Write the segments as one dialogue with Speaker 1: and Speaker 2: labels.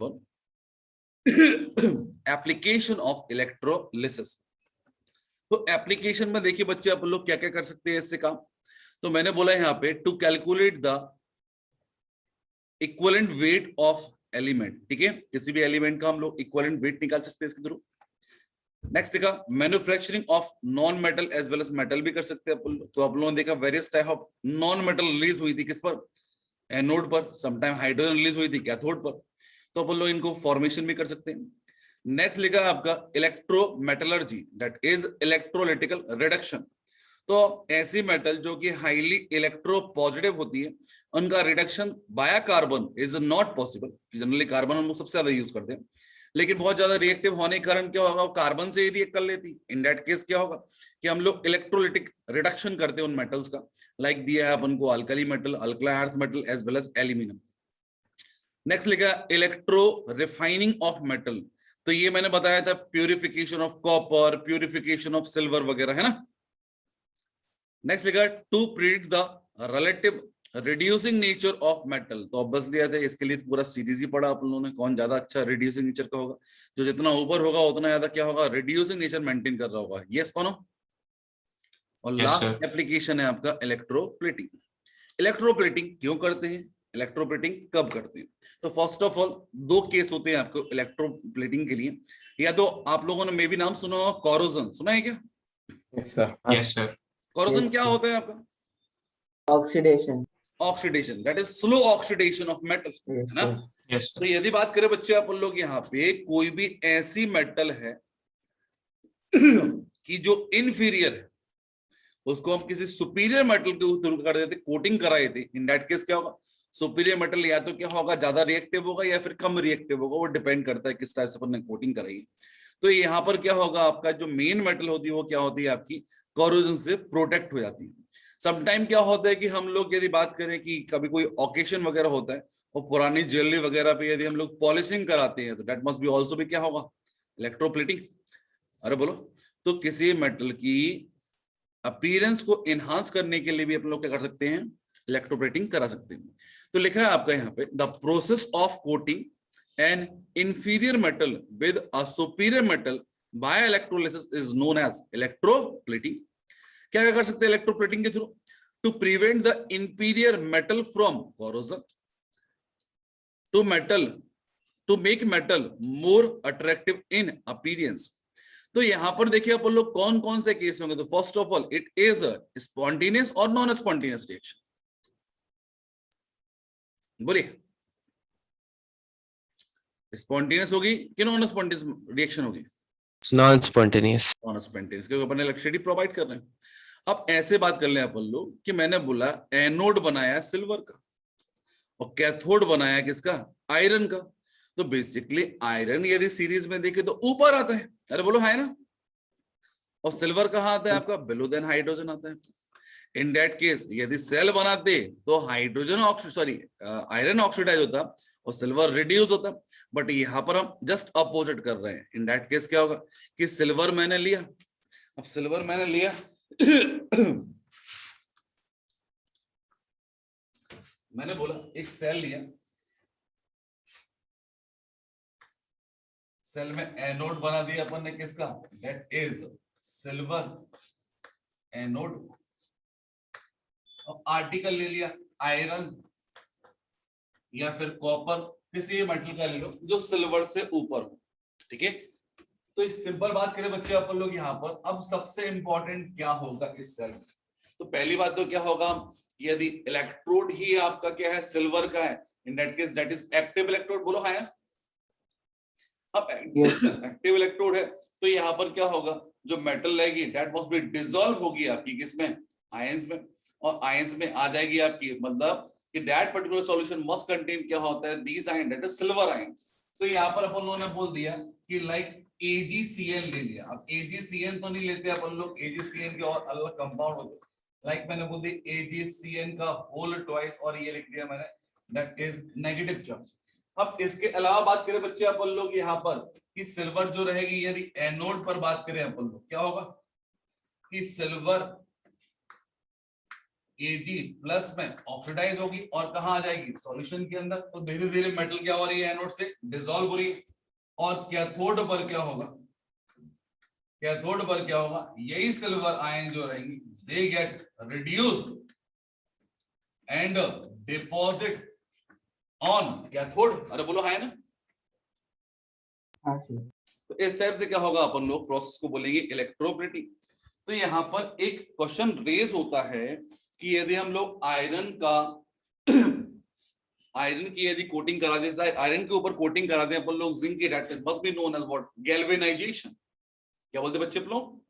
Speaker 1: पर application of electrolysis. तो application में देखिए बच्चे आप लोग क्या क्या कर सकते हैं इससे काम। तो मैंने बोला यहाँ पे to calculate the equivalent weight of element, ठीक है, किसी भी एलिमेंट का हम लोग इक्विवेलेंट वेट निकाल सकते हैं इसके थ्रू। नेक्स्ट देखा manufacturing of non metal as well as metal भी कर सकते हैं अपन लोग। तो आप लोगों ने देखा various type of non metal release हुई थी किस पर, एनोड पर, समटाइम हाइड्रोजन रिलीज हुई थी कैथोड पर। तो अपन लोग इनको फॉर्मेशन भी कर सकते हैं। नेक्स्ट लिखा आपका इलेक्ट्रोमेटलर्जी, दैट इज इलेक्ट्रोलिटिकल रिडक्शन। तो ऐसी मेटल जो कि हाईली इलेक्ट्रो पॉजिटिव होती है उनका reduction by carbon is not possible. Generally carbon हम लोग सबसे ज्यादा यूज करते हैं, लेकिन बहुत ज्यादा रिएक्टिव होने के कारण क्या होगा, कार्बन से ही रिएक्ट कर लेती। इन दैट केस क्या होगा कि हम लोग इलेक्ट्रोलिटिक रिडक्शन करते हैं उन मेटल्स का। लाइक दिया है अपन को अल्कली मेटल, अल्कला earth metal as well as aluminium. Next लिखा इलेक्ट्रो रिफाइनिंग ऑफ मेटल। तो ये मैंने बताया था purification of copper, purification of silver वगैरह, है ना। नेक्स्ट लिखा to predict the relative reducing nature of metal. तो ऑब्वियसली है इसके लिए पूरा सीरीज ही पढ़ा आप लोगों ने, कौन ज्यादा अच्छा रिड्यूसिंग नेचर का होगा, जो जितना ऊपर होगा उतना ज्यादा क्या होगा, रिड्यूसिंग नेचर मेंटेन कर रहा होगा। यस कौन हो। और लास्ट एप्लीकेशन है आपका इलेक्ट्रोप्लेटिंग। इलेक्ट्रोप्लेटिंग क्यों करते हैं, इलेक्ट्रोप्लेटिंग कब करते हैं। तो फर्स्ट ऑफ ऑल दो केस होते हैं आपको इलेक्ट्रोप्लेटिंग के लिए। या तो आप लोगों ने मे भी नाम सुना होगा कोरोजन, सुना है क्या।
Speaker 2: Yes sir.
Speaker 1: कोरोजन क्या होता है आपका,
Speaker 3: oxidation,
Speaker 1: oxidation, that is slow oxidation of metal, है ना।
Speaker 2: यस
Speaker 1: तो यदि बात करें बच्चे अपन लोग यहाँ पे कोई भी ऐसी मेटल है कि जो इनफीरियर है, उसको हम किसी सुपीरियर मेटल के थ्रू कर देते, कोटिंग कराए थे। इन दैट केस क्या होगा, सुपीरियर मेटल या तो क्या होगा ज्यादा रिएक्टिव होगा या फिर कम रिएक्टिव होगा, वो डिपेंड करता है किस टाइप से अपन ने कोटिंग कराई। तो यहाँ पर क्या होगा, आपका जो मेन मेटल होती है वो क्या होती है आपकी, कोरोजन से प्रोटेक्ट हो जाती है। समटाइम क्या होता है कि हम लोग यदि बात करें कि कभी कोई ओकेशन वगैरह होता है और पुरानी ज्वेलरी वगैरह पे यदि हम लोग पॉलिशिंग कराते हैं तो दैट मस्ट बी आल्सो भी क्या होगा, इलेक्ट्रोप्लेटिंग। अरे बोलो। तो किसी मेटल की अपीयरेंस को एनहांस करने के लिए भी अपन लोग क्या कर सकते हैं, इलेक्ट्रोप्लेटिंग करा सकते हैं। तो लिखा है आपका यहाँ पे the process of coating an inferior metal with a superior metal by electrolysis is known as electroplating. क्या कर सकते हैं इलेक्ट्रोप्लेटिंग के थ्रू, to prevent the inferior metal from corrosion, to make metal more attractive in appearance. तो यहां पर देखिए अपन लोग कौन कौन से केस होंगे। तो first of all it is a spontaneous और नॉन स्पॉन्टेनियस रिएक्शन। बोलिए स्पॉन्टेनियस होगी कि नॉन स्पॉन्टेनियस रिएक्शन होगी,
Speaker 2: नॉन स्पॉन्टेनियस।
Speaker 1: नॉन स्पॉन्टेनियस, क्योंकि अपन इलेक्ट्रिसिटी प्रोवाइड कर रहे हैं। अब ऐसे बात कर ले अपन लोग कि मैंने बोला एनोड बनाया सिल्वर का और कैथोड बनाया किसका, आयरन का। तो बेसिकली आयरन यदि सीरीज में देखे तो ऊपर आता है, अरे बोलो है ना, और सिल्वर कहाँ आता है आपका, बिलो देन हाइड्रोजन आता है। इन दैट केस यदि सेल बनाते तो हाइड्रोजन आयरन ऑक्सीडाइज होता और सिल्वर रिड्यूस होता, बट यहाँ पर हम जस्ट अपोजिट कर रहे हैं। इन दैट केस क्या होगा कि सिल्वर मैंने लिया, अब सिल्वर मैंने लिया मैंने बोला एक सेल लिया, सेल में एनोड बना दिया अपन ने किसका, दैट इज सिल्वर एनोड, और आर्टिकल ले लिया आयरन या फिर कॉपर, किसी मेटल का ले लो जो सिल्वर से ऊपर हो, ठीक है। तो सिंपल बात करें बच्चे अपन लोग यहाँ पर, अब सबसे इंपॉर्टेंट क्या होगा इस सेल में। तो पहली बात तो क्या होगा, यदि इलेक्ट्रोड ही आपका क्या है, सिल्वर का है, इन that case that is active electrode, बोलो है। अब एक्टिव इलेक्ट्रोड है तो यहाँ पर क्या होगा, जो मेटल रहेगी दैट मस्ट बी डिसॉल्व होगी आपकी किसमें, आयंस में, और आयंस में आ जाएगी आपकी, मतलब कि that particular solution must contain क्या होता है, this ion, that is silver ion. तो यहाँ पर अपन लोगों ने बोल दिया कि लाइक AgCl ले लिया। अब AgCN तो नहीं लेते अपन लोग, AgCN के और अलग कंपाउंड होते, लाइक मैंने बोल दिया AgCN का होल ट्वाइस, और ये लिख दिया मैंने दैट इज नेगेटिव चार्ज। अब इसके अलावा बात करें बच्चे अपन लोग यहाँ पर कि सिल्वर जो रहेगी, यदि एनोड पर बात करें अपन लोग, क्या होगा कि सिल्वर Ag प्लस में ऑक्सीडाइज होगी और कहाँ आ जाएगी, सॉल्यूशन के अंदर। तो धीरे धीरे मेटल क्या हो रही है, एनोड से डिसॉल्व हो रही है। और कैथोड पर क्या होगा, कैथोड पर क्या होगा, यही सिल्वर आयन जो रहेंगी they get reduced and deposit on cathode. अरे बोलो है ना।
Speaker 3: हाँ सर।
Speaker 1: तो इस टाइप से क्या होगा, अपन लोग प्रोसेस को बोलेंगे इलेक्ट्रोप्लेटिंग। तो यहाँ पर एक क्वेश्चन रेज होता है कि यदि हम लोग आयरन का आयरन की यदि कोटिंग करा दें, आयरन के ऊपर कोटिंग करा दें अपन लोग जिंक की, that must be known as what, galvanization. क्या बोलते बच्चे आप लोग,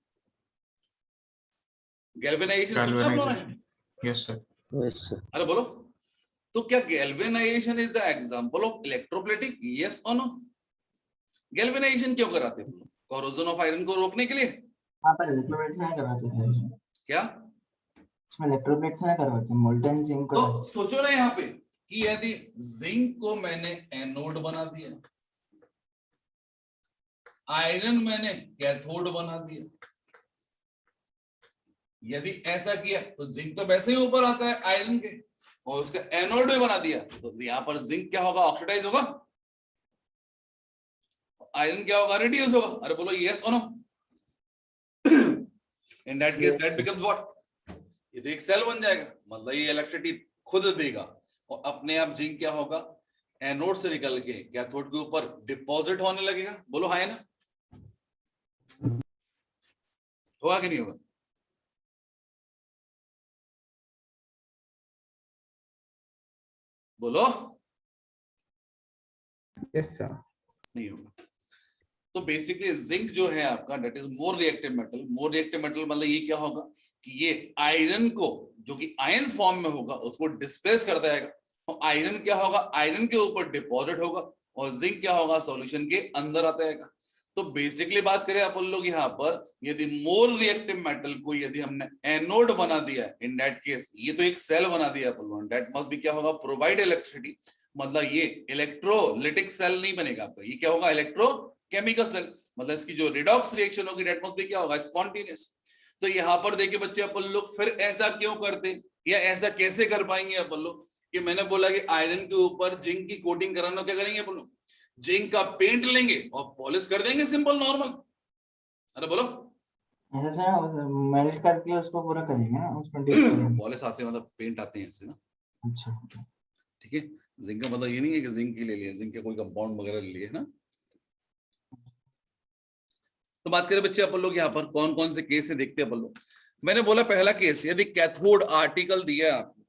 Speaker 1: galvanization.
Speaker 2: Yes sir.
Speaker 3: Yes sir.
Speaker 1: अरे बोलो, तो क्या galvanization is the example of electroplating, yes और नो? गैल्वेनाइजेशन क्यों कराते हैं, कोरोजन ऑफ आयरन को रोकने के लिए।
Speaker 3: हाँ पर इलेक्ट्रोप्लेट से नहीं करवाते सर,
Speaker 1: क्या
Speaker 3: इसमें इलेक्ट्रोप्लेट से नहीं करवाते, मोल्टन जिंक को।
Speaker 1: तो सोचो ना यहाँ पे कि यदि जिंक को मैंने एनोड बना दिया, आयरन मैंने कैथोड बना दिया, यदि ऐसा किया तो जिंक तो वैसे ही ऊपर आता है आयरन के, और उसका एनोड भी बना दिया, तो यहाँ पर जिंक क्या होगा, ऑक्सीडाइज होगा, आयरन क्या होगा, रिड्यूस होगा। अरे बोलो यस और no? In that case that becomes what, ये तो एक सेल बन जाएगा, मतलब ये इलेक्ट्रिसिटी खुद देगा और अपने आप जिंक क्या होगा, एनोड से निकल के कैथोड के ऊपर डिपॉजिट होने लगेगा। बोलो हाँ है ना, होगा कि नहीं होगा? बोलो।
Speaker 3: Yes sir.
Speaker 1: नहीं होगा। तो बेसिकली जिंक जो है आपका, that is more reactive metal. More reactive metal मतलब ये क्या होगा कि ये आयरन को, जो कि आयंस फॉर्म में होगा, उसको डिस्प्लेस कर देगा। तो आयरन क्या होगा, आयरन के ऊपर डिपॉजिट होगा, और जिंक क्या होगा, सॉल्यूशन के अंदर आता है। तो बेसिकली बात करें अपन लोग यहाँ पर, यदि मोर रिएक्टिव मेटल को यदि हमने एनोड बना दिया, इन दैट केस ये तो एक सेल बना दिया अपन लोगों ने, दैट मस्ट बी क्या होगा, प्रोवाइड इलेक्ट्रिसिटी। मतलब ये इलेक्ट्रोलिटिक सेल नहीं बनेगा आपका, ये क्या होगा, इलेक्ट्रोकेमिकल सेल। मतलब इसकी जो रिडॉक्स रिएक्शन होगी दैट मस्ट बी क्या होगा, स्पॉन्टेनियस। तो यहाँ पर देखिए बच्चे, अपन लोग फिर ऐसा क्यों करते, या ऐसा कैसे कर पाएंगे अपन लोग, कि मैंने बोला कि आयरन के ऊपर जिंक की कोटिंग कराना, क्या करेंगे अपन लोग, जिंक का पेंट लेंगे और पॉलिश कर देंगे, सिंपल नॉर्मल। अरे बोलो।
Speaker 3: ऐसा सर, मेल्ट करके उसको पूरा करेंगे ना, उसमें डिप करेंगे।
Speaker 1: पॉलिश आते हैं मतलब पेंट आते हैं ऐसे ना,
Speaker 3: अच्छा।
Speaker 1: ठीक है। जिंक का मतलब ये नहीं है कि जिंक की ले लिया, जिंक के कोई कंपाउंड वगैरह ले लिए, है ना। तो बात करें बच्चे अपन लोग यहाँ पर कौन कौन से केस है, देखते हैं अपन लोग। मैंने बोला पहला केस, यदि कैथोड आर्टिकल दिया है आपको,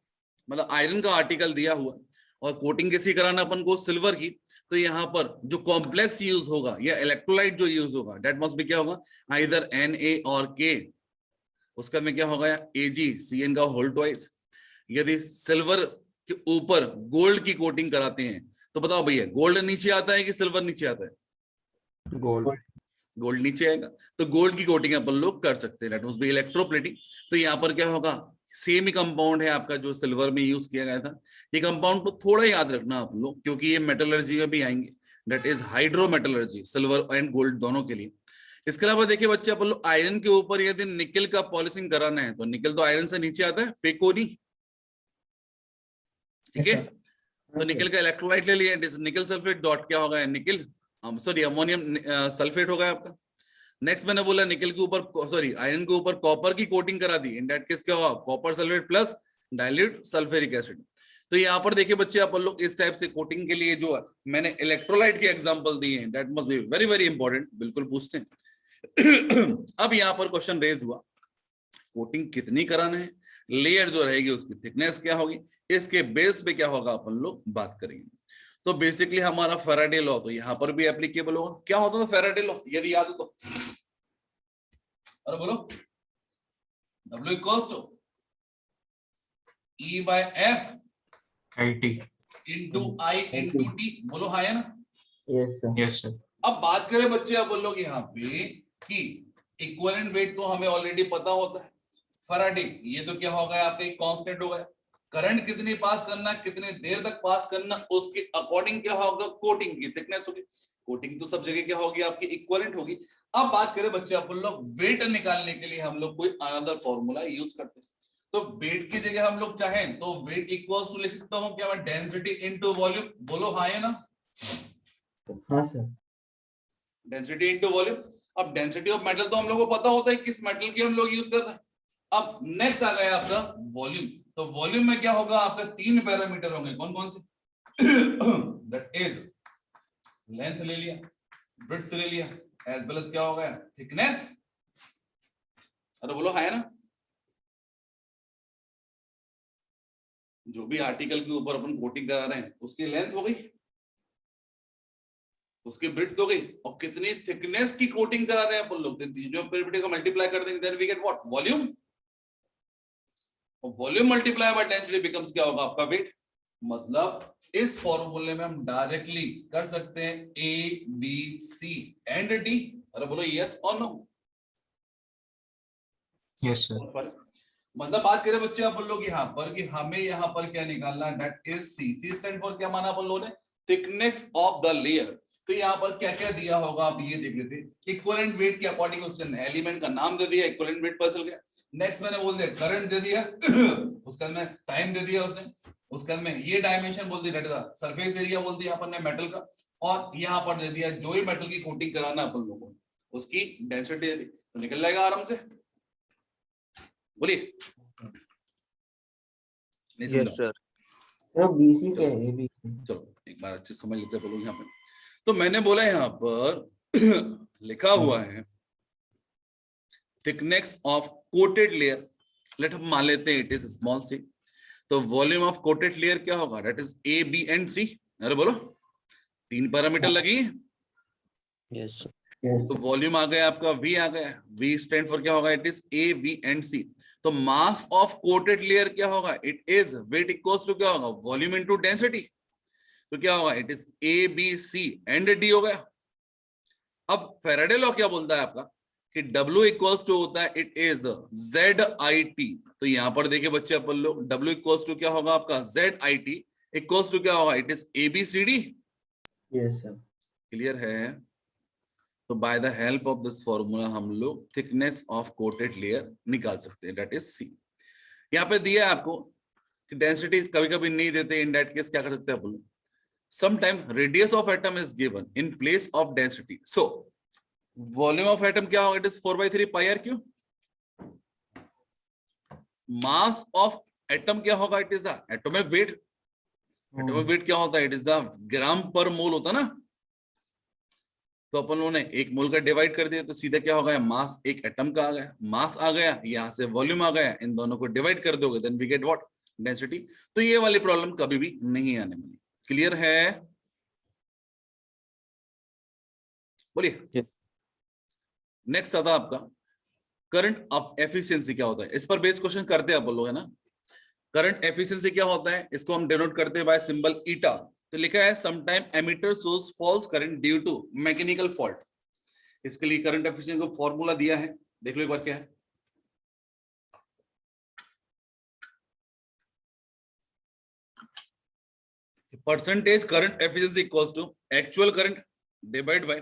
Speaker 1: मतलब आयरन का आर्टिकल दिया हुआ, और कोटिंग कैसी कराना अपन को, सिल्वर की, तो यहाँ पर जो कॉम्प्लेक्स यूज होगा या इलेक्ट्रोलाइट जो यूज होगा, दैट मस्ट बी क्या होगा, आइदर Na और K, उसका में क्या होगा, AgCN का होल ट्वाइस। यदि सिल्वर के ऊपर गोल्ड की कोटिंग कराते हैं, तो बताओ भैया, गोल्ड नीचे आता है कि सिल्वर नीचे आता है?
Speaker 2: गोल्ड।
Speaker 1: गोल्ड नीचे आएगा, तो गोल्ड की कोटिंग अपन लोग कर सकते हैं, दैट मस्ट बी इलेक्ट्रोप्लेटिंग। तो यहाँ पर क्या होगा, सेम ही कंपाउंड है आपका जो सिल्वर में यूज किया गया था। ये कंपाउंड को थोड़ा याद रखना आप लोग, क्योंकि ये मेटलर्जी में भी आएंगे, that is hydrometallurgy, silver and gold दोनों के लिए। इसके अलावा देखिए बच्चे, अपन लोग आयरन के ऊपर यदि निकल का पॉलिशिंग कराना है, तो निकल तो आयरन से नीचे आता है, फेको नहीं, ठीक है। तो निकल का इलेक्ट्रोलाइट ले लिया, निकल सल्फेट डॉट क्या होगा, निकल सॉरी अमोनियम सल्फेट होगा आपका। नेक्स्ट मैंने बोला निकल के ऊपर, सॉरी आयरन के ऊपर कॉपर की कोटिंग करा दी, इन दैट केस क्या होगा, copper sulphate plus dilute sulphuric acid. तो यहाँ पर देखिए बच्चे, अपन लोग इस टाइप से कोटिंग के लिए जो मैंने इलेक्ट्रोलाइट के एग्जांपल दिए हैं, that must be very very important, बिल्कुल पूछते हैं। अब यहाँ पर क्वेश्चन रेज हुआ, कोटिंग कितनी कराना है, लेयर जो रहेगी उसकी थिकनेस क्या होगी, इसके बेस पे क्या होगा अपन लोग बात करेंगे। तो बेसिकली हमारा फैराडे लॉ तो यहाँ पर भी एप्लीकेबल होगा। क्या होता था फैराडे लॉ, यदि याद हो तो? अरे बोलो, W equals to E by F
Speaker 2: IT।
Speaker 1: into I into T। बोलो हाँ है ना?
Speaker 3: Yes sir.
Speaker 2: Yes sir.
Speaker 1: अब बात करें बच्चे अपन लोग यहाँ पे कि इक्विवेलेंट वेट तो हमें ऑलरेडी पता होता है, फैराडे ये तो क्या होगा आपका एक कांस्टेंट होगा। करंट कितनी पास करना, कितने देर तक पास करना, उसके अकॉर्डिंग क्या होगा, कोटिंग की थिकनेस होगी। कोटिंग तो सब जगह क्या होगी आपकी, इक्विवेलेंट होगी। अब बात करें बच्चे अपन लोग वेट निकालने के लिए हम लोग कोई अनदर फॉर्मूला यूज करते हैं। तो वेट की जगह हम लोग चाहें तो वेट इक्वल्स टू लिख सकता हूं क्या मैं, डेंसिटी इनटू वॉल्यूम। बोलो हाँ है ना,
Speaker 3: हाँ सर।
Speaker 1: Density into volume. अब डेंसिटी ऑफ मेटल तो हम लोग को पता होता है किस मेटल की हम लोग यूज कर रहे हैं। अब नेक्स्ट आ गया आपका वॉल्यूम। तो वॉल्यूम में क्या होगा आपका, तीन पैरामीटर होंगे, कौन कौन से, दैट इज लेंथ ले लिया, विड्थ ले लिया, एज वेल एज क्या हो गया, थिकनेस। अरे बोलो है ना, जो भी आर्टिकल के ऊपर अपन कोटिंग करा रहे हैं उसकी लेंथ हो गई, उसकी ब्रेड्थ हो गई, और कितनी थिकनेस की कोटिंग करा रहे हैं अपन लोग, जो पेरिमीटर को मल्टीप्लाई कर देंगे then we get what, volume. और volume multiply by density becomes क्या होगा आपका वेट। मतलब इस फॉर्मूले में हम डायरेक्टली कर सकते हैं A B C and D. अरे बोलो यस और नो।
Speaker 2: Yes sir.
Speaker 1: मतलब बात करें बच्चे अपन लोग यहाँ पर कि हमें यहाँ पर क्या निकालना है, that is C. C stand for क्या माना अपन लोगों ने, थिकनेस ऑफ द लेयर। तो यहाँ पर क्या क्या दिया होगा आप ये देख लेते। इक्विवेलेंट वेट के अकॉर्डिंग उसने एलिमेंट का नाम दे दिया, इक्विवेलेंट वेट पर चल गया। नेक्स्ट मैंने बोल दिया करंट दे दिया, उसके अंदर में टाइम दे दिया उसने, उसके अंदर में ये डायमेंशन बोल दी, दैट इज सरफेस एरिया बोल दिया अपन ने मेटल का, और यहाँ पर दे दिया जो ही मेटल की कोटिंग कराना अपन लोगों को उसकी डेंसिटी दे दी, तो निकल जाएगा आराम से। बोलिए।
Speaker 4: Yes sir.
Speaker 3: तो बीसी क्या है, बी?
Speaker 1: चलो एक बार अच्छे समझ लेते हैं यहाँ पे। तो मैंने बोला यहाँ पर लिखा हुआ है thickness of coated layer, let हम मान लेते हैं इट इज स्मॉल सी। तो वॉल्यूम ऑफ कोटेड लेयर क्या होगा, that is A B and C. अरे बोलो, तीन पैरामीटर लगी।
Speaker 4: यस
Speaker 1: तो वॉल्यूम आ गया आपका, V आ गया, V स्टैंड फॉर क्या होगा, it is A B and C। तो मास ऑफ कोटेड लेयर क्या होगा, it is weight equals to क्या होगा, वॉल्यूम इनटू डेंसिटी। तो क्या होगा, it is A B C and D हो गया। अब फैराडे लॉ क्या बोलता है आपका कि W इक्वल्स टू होता है, इट इज ZIT। तो यहां पर देखिए बच्चे अपन लोग, W इक्वल्स टू क्या होगा आपका, ZIT इक्वल्स टू क्या होगा, it is ABCD।
Speaker 3: Yes sir.
Speaker 1: Clear है। तो by the help of this formula हम लोग थिकनेस ऑफ कोटेड लेयर निकाल सकते हैं, दैट इज सी। यहाँ पे दिया है आपको कि डेंसिटी कभी कभी नहीं देते, इन दैट केस क्या कर सकते हैं अपन लोग, sometime radius of atom is given in place of density. So volume of atom क्या होगा, it is 4/3 pi R cube. Mass of atom क्या होगा, it is the atomic weight. Atomic weight क्या होता है, इट इज द ग्राम पर मोल होता है ना। तो अपन लोगों ने एक मोल का डिवाइड कर दिया, तो सीधा क्या हो गया, मास एक एटम का आ गया, मास आ गया, यहां से वॉल्यूम आ गया, इन दोनों को डिवाइड कर दोगे then we get what, density. तो ये वाली प्रॉब्लम कभी भी नहीं आने वाली। क्लियर है, बोलिए। नेक्स्ट आता आपका करंट ऑफ एफिशिएंसी क्या होता है। इस पर बेस क्वेश्चन करते हैं अपन लोग, है ना। करंट एफिशिएंसी क्या होता है, इसको हम डिनोट करते हैं बाय सिंबल ईटा। तो लिखा है sometime ammeter shows false current due to mechanical fault. इसके लिए करंट एफिशिएंसी को फॉर्मूला दिया है, देख लो एक बार क्या है। Percentage current efficiency equals to actual current divide by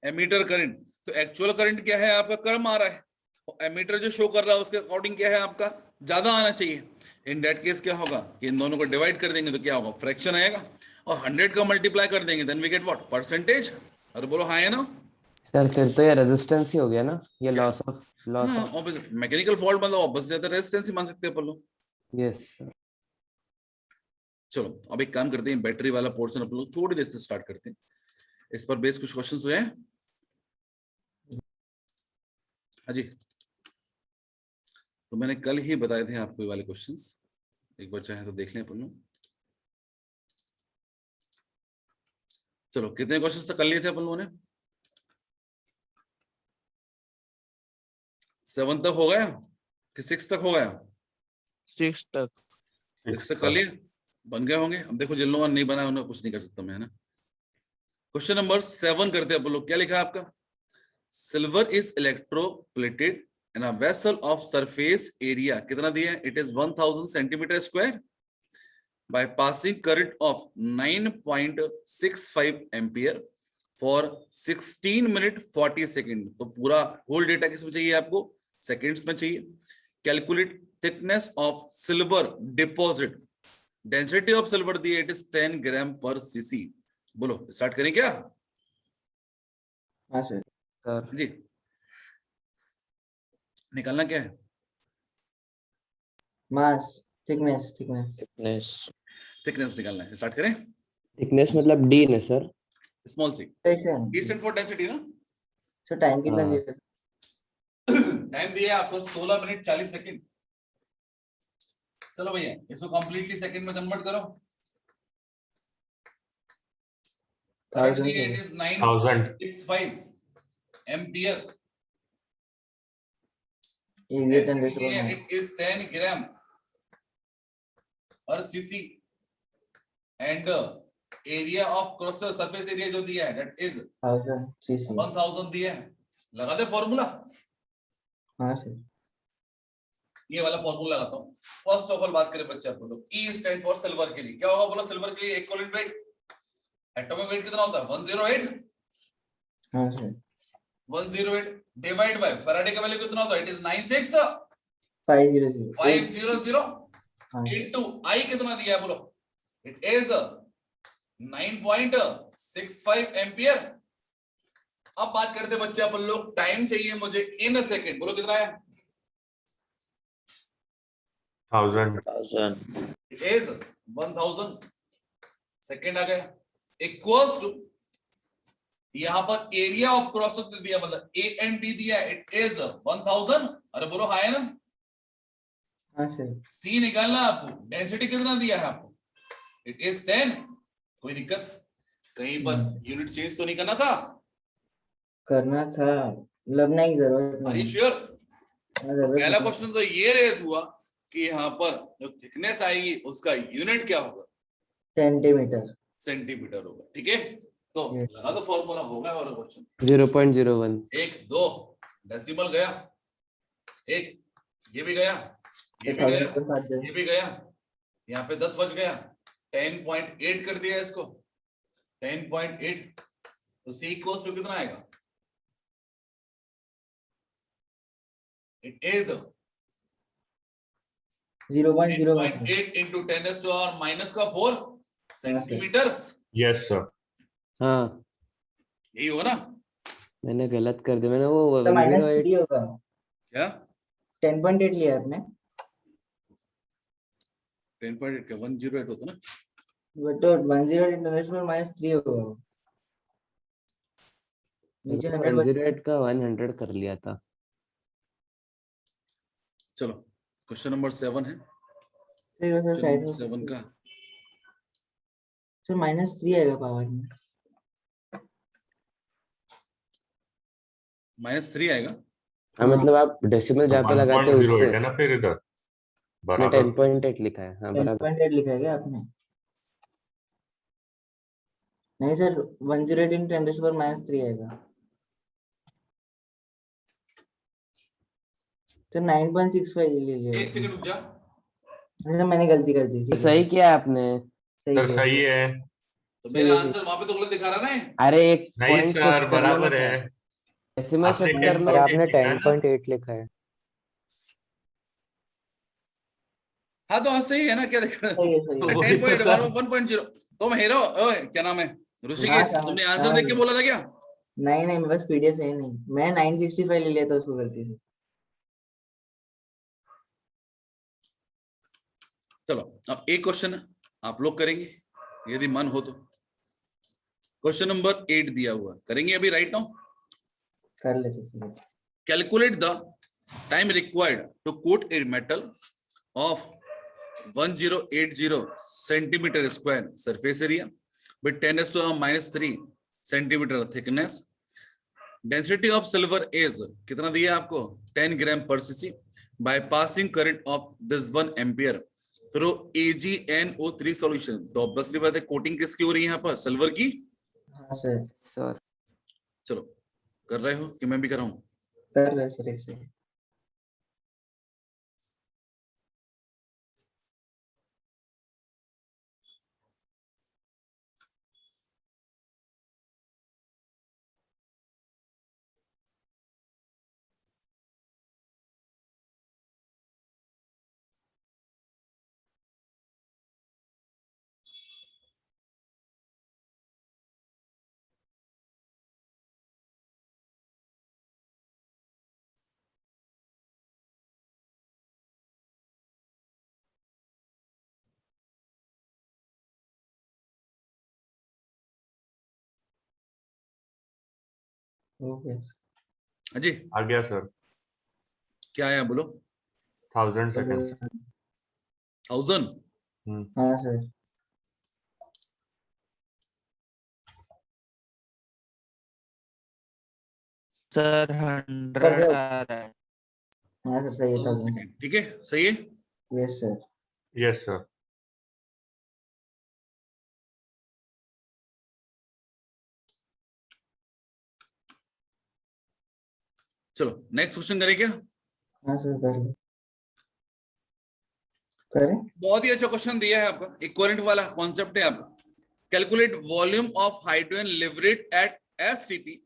Speaker 1: ammeter current. तो एक्चुअल करंट क्या है आपका, कम आ रहा है, और एमीटर जो शो कर रहा है उसके अकॉर्डिंग क्या है आपका, ज्यादा आना चाहिए। इन दैट केस क्या होगा कि इन दोनों को डिवाइड कर देंगे तो क्या होगा, फ्रैक्शन आएगा, और 100 का मल्टीप्लाई कर देंगे then we get what, percentage. अरे बोलो हाँ है ना
Speaker 4: सर। फिर तो ये रेजिस्टेंस ही हो गया ना, ये
Speaker 1: क्या?
Speaker 4: लॉस
Speaker 1: हाँ
Speaker 4: ऑफ।
Speaker 1: ऑब्वियसली मैकेनिकल फॉल्ट मतलब ऑब्वियसली रेजिस्टेंस ही मान सकते हैं अपन लोग।
Speaker 4: Yes sir.
Speaker 1: चलो अब एक काम करते हैं, बैटरी वाला पोर्शन अपन लोग थोड़ी देर से स्टार्ट करते हैं। इस पर बेस कुछ क्वेश्चंस हुए हैं। हाँ जी, तो मैंने कल ही बताए थे आपको ये वाले क्वेश्चंस, एक बार चाहे तो देख लें अपन लोग। चलो कितने क्वेश्चंस तक कर लिए थे अपन लोगों ने, 7 तक हो गया कि 6 तक हो गया,
Speaker 4: 6 तक।
Speaker 1: 6 तक कर लिए, बन गए होंगे। अब देखो जिन लोगों ने नहीं बनाया उन्हें कुछ नहीं कर सकता मैं, है ना। क्वेश्चन नंबर 7 करते हैं अपन लोग। क्या लिखा है आपका, silver is electroplated in a vessel of surface area कितना दिया है, it is 1000 centimetre square by passing current of 9.65 ampere for 16 minute 40 second. तो पूरा होल डेटा किसमें चाहिए आपको, सेकेंड्स में चाहिए। Calculate thickness of silver deposit, density of silver the it is 10 ग्राम पर सीसी। बोलो स्टार्ट करें क्या?
Speaker 3: हाँ सर।
Speaker 4: सर
Speaker 1: जी निकालना क्या है?
Speaker 3: मास, थिकनेस, थिकनेस।
Speaker 4: थिकनेस,
Speaker 1: थिकनेस निकालना है, स्टार्ट करें।
Speaker 4: थिकनेस मतलब डी ना सर?
Speaker 1: स्मॉल सी,
Speaker 3: कैसे?
Speaker 1: डी स्टैंड फॉर डेंसिटी ना।
Speaker 3: सर टाइम कितना
Speaker 4: हाँ।
Speaker 3: दिया?
Speaker 1: टाइम दिया है आपको 16 मिनट 40 सेकंड। चलो भैया इसको कंप्लीटली सेकंड में कन्वर्ट करो। करंट
Speaker 3: 1000
Speaker 1: दिया
Speaker 3: सर।
Speaker 1: It is
Speaker 2: 1000
Speaker 1: 965 ampere.
Speaker 3: ये
Speaker 1: डेंसिटी
Speaker 3: 10
Speaker 1: दिया है
Speaker 3: टू
Speaker 1: इट इज 10 ग्राम पर CC and area of cross surface area जो दिया है दैट इज
Speaker 3: 1000 सीसी।
Speaker 1: 1000 दिया है। लगा दे फॉर्मूला,
Speaker 3: हाँ सर।
Speaker 1: ये वाला फॉर्मूला लगाता हूँ। फर्स्ट ऑफ ऑल बात करें बच्चे आप लोग, ई स्टैंड फॉर सिल्वर के लिए क्या होगा बोलो? सिल्वर के लिए इक्विवेलेंट वेट, एटॉमिक वेट कितना होता है? 108।
Speaker 3: हाँ सर।
Speaker 1: 108 डिवाइड बाय फैराडे का वैल्यू कितना होता है? इट इज 96
Speaker 3: 500
Speaker 1: 500
Speaker 3: हाँ सर।
Speaker 1: इनटू आई कितना दिया है बोलो? It is 9.65 ampere. अब बात करते बच्चे अपन लोग, टाइम चाहिए मुझे इन सेकंड। बोलो कितना है?
Speaker 2: 1000
Speaker 1: इट इज 1000 सेकंड आ गया इक्वल्स टू, यहां पर एरिया ऑफ क्रॉस सेक्शन दिया मतलब ए एंड बी दिया है इट इज 1000। अरे बोलो हां है ना?
Speaker 3: हाँ सर।
Speaker 1: सी निकालना आपको, डेंसिटी कितना दिया है आपको? It is 10। कोई दिक्कत? कहीं पर यूनिट चेंज तो नहीं करना था?
Speaker 3: करना था, मतलब नहीं, जरूरत
Speaker 1: आर यू
Speaker 3: नहीं।
Speaker 1: श्योर?
Speaker 3: हाँ,
Speaker 1: तो
Speaker 3: जरूरत
Speaker 1: पहला
Speaker 3: नहीं।
Speaker 1: क्वेश्चन तो ये रेज हुआ कि यहाँ पर जो थिकनेस आएगी उसका यूनिट क्या होगा?
Speaker 3: सेंटीमीटर।
Speaker 1: सेंटीमीटर होगा। ठीक है, तो
Speaker 3: Yes.
Speaker 1: लगा दो फॉर्मूला, होगा वाला क्वेश्चन।
Speaker 4: 0.01।
Speaker 1: एक दो डेसिमल गया, एक ये भी गया, ये भी
Speaker 3: 1000
Speaker 1: गया,
Speaker 3: के साथ दे।
Speaker 1: ये भी गया, यहाँ पे 10 बच गया। 10.8 कर दिया इसको, 10.8। तो सी इक्वल्स टू कितना आएगा? It is
Speaker 3: 0.01
Speaker 1: 10.8 into 10⁻⁻4 centimetre.
Speaker 2: Yes sir.
Speaker 4: हाँ
Speaker 1: यही होगा ना?
Speaker 4: मैंने गलत कर दिया, मैंने वो
Speaker 3: तो
Speaker 4: -3
Speaker 3: -3 होगा।
Speaker 1: क्या
Speaker 3: 10.8 लिया आपने,
Speaker 1: 10.8 का 108 होता ना?
Speaker 3: बट तो 10 इंटरनेशनल -3 होगा। नीचे 100 बच
Speaker 4: 108 का 100 कर लिया था।
Speaker 1: चलो क्वेश्चन नंबर 7 है।
Speaker 3: सर।
Speaker 1: क्वेश्चन
Speaker 3: साइड
Speaker 1: नंबर
Speaker 3: में
Speaker 1: 7 का
Speaker 3: सर -3 आएगा पावर में।
Speaker 1: -3 आएगा।
Speaker 4: हाँ मतलब आप डेसिमल जहाँ पे लगाते हैं
Speaker 2: 1.08
Speaker 4: उससे।
Speaker 2: है ना फिर इधर
Speaker 4: ने
Speaker 2: बराबर।
Speaker 4: 10.8 लिखा है, हाँ बराबर।
Speaker 3: 10.8 लिखा है क्या आपने? नहीं सर, 108 इन 10⁻³ आएगा। तो 9.65 ले लिया
Speaker 1: एक
Speaker 3: आपने।
Speaker 1: सेकंड रुक जा।
Speaker 3: अच्छा, मैंने गलती कर दी,
Speaker 4: तो
Speaker 3: ठीक है
Speaker 4: सही
Speaker 3: सर।
Speaker 4: किया आपने।
Speaker 3: सही
Speaker 2: सर
Speaker 3: किया
Speaker 2: सही
Speaker 3: सर।
Speaker 2: है।
Speaker 1: तो
Speaker 3: सही
Speaker 1: मेरा
Speaker 3: है, सही।
Speaker 1: आंसर वहां पे तो गलत दिखा रहा है ना?
Speaker 4: अरे एक
Speaker 2: नहीं
Speaker 4: पॉइंट
Speaker 2: सर
Speaker 4: शिफ्ट कर लो ना
Speaker 2: बराबर है।
Speaker 4: सर, डेसिमल
Speaker 2: आपने
Speaker 4: शिफ्ट कर
Speaker 2: टेन
Speaker 4: लो।
Speaker 2: पॉइंट
Speaker 5: आपने
Speaker 2: एट लिखा है ना।
Speaker 5: 10.8 लिखा है।
Speaker 1: हाँ तो हाँ सही है ना, क्या दिक्कत?
Speaker 3: सही है, सही है।
Speaker 2: वही तो
Speaker 1: 10.8
Speaker 2: सर।
Speaker 1: 1.0। तुम हीरो, ओए क्या नाम है?
Speaker 3: हाँ
Speaker 1: ऋषिकेश,
Speaker 3: समझ
Speaker 1: तुमने आंसर
Speaker 3: समझ
Speaker 1: देख के
Speaker 3: गया।
Speaker 1: बोला था क्या?
Speaker 3: नहीं नहीं, बस पीडीएफ है नहीं, मैं 965 ले लिया था उसको गलती से।
Speaker 1: चलो अब एक क्वेश्चन है, आप लोग करेंगे यदि मन हो तो। क्वेश्चन नंबर 8 दिया हुआ, करेंगे अभी राइट नाउ।
Speaker 3: कर लेते sir.
Speaker 1: Calculate the time required to coat a metal of 1080 centimeter square surface area with 10⁻³ centimeter thickness. Density of silver is कितना दिया है आपको? 10 ग्राम पर CC by passing current of this 1 ampere through AgNO3 solution। तो obviously बात है coating किसकी हो रही है यहाँ पर? सिल्वर की।
Speaker 3: हाँ सर।
Speaker 4: सर
Speaker 1: चलो कर रहे हो कि मैं भी कर रहा हूँ?
Speaker 3: कर रहे सर, एक सेकंड। ओके
Speaker 1: अजय
Speaker 2: आ गया सर।
Speaker 1: क्या आया बोलो?
Speaker 2: 1000 सेकंड।
Speaker 1: 1000।
Speaker 3: हाँ सर।
Speaker 5: सर 100 आ रहा है।
Speaker 3: हाँ सर सही है
Speaker 1: 1000
Speaker 3: 1000।
Speaker 1: सेकंड, ठीक है, सही है।
Speaker 3: Yes sir.
Speaker 2: Yes sir.
Speaker 1: चलो नेक्स्ट क्वेश्चन करें क्या?
Speaker 3: हाँ सर कर लो करें।
Speaker 1: बहुत ही अच्छा क्वेश्चन दिया है आपका, इक्विवेलेंट वाला कॉन्सेप्ट है आपका। Calculate volume of hydrogen liberate at STP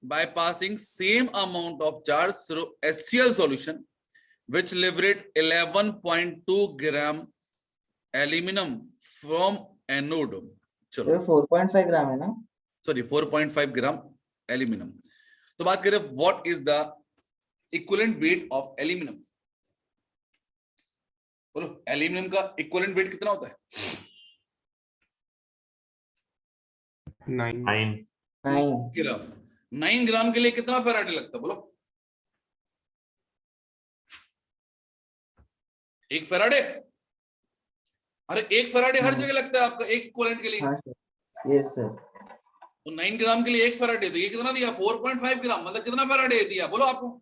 Speaker 1: by passing same amount of charge through HCl solution which liberate 11.2 gram aluminum from anode. चलो
Speaker 3: ये 4.5 ग्राम है ना?
Speaker 1: Sorry 4.5 gram aluminium. तो बात करें what is the equivalent weight of aluminium. बोलो aluminium का equivalent weight कितना होता है?
Speaker 2: 9
Speaker 3: 9
Speaker 1: ग्राम। 9 ग्राम के लिए कितना फेराडे लगता है बोलो? 1 फेराडे। अरे 1 फेराडे हर जगह लगता है आपका एक इक्विवेलेंट के लिए।
Speaker 3: हाँ सर यस सर।
Speaker 1: तो 9 ग्राम के लिए 1 फेराडे, तो ये कितना दिया? 4.5 ग्राम, मतलब कितना फेराडे दिया बोलो आपको?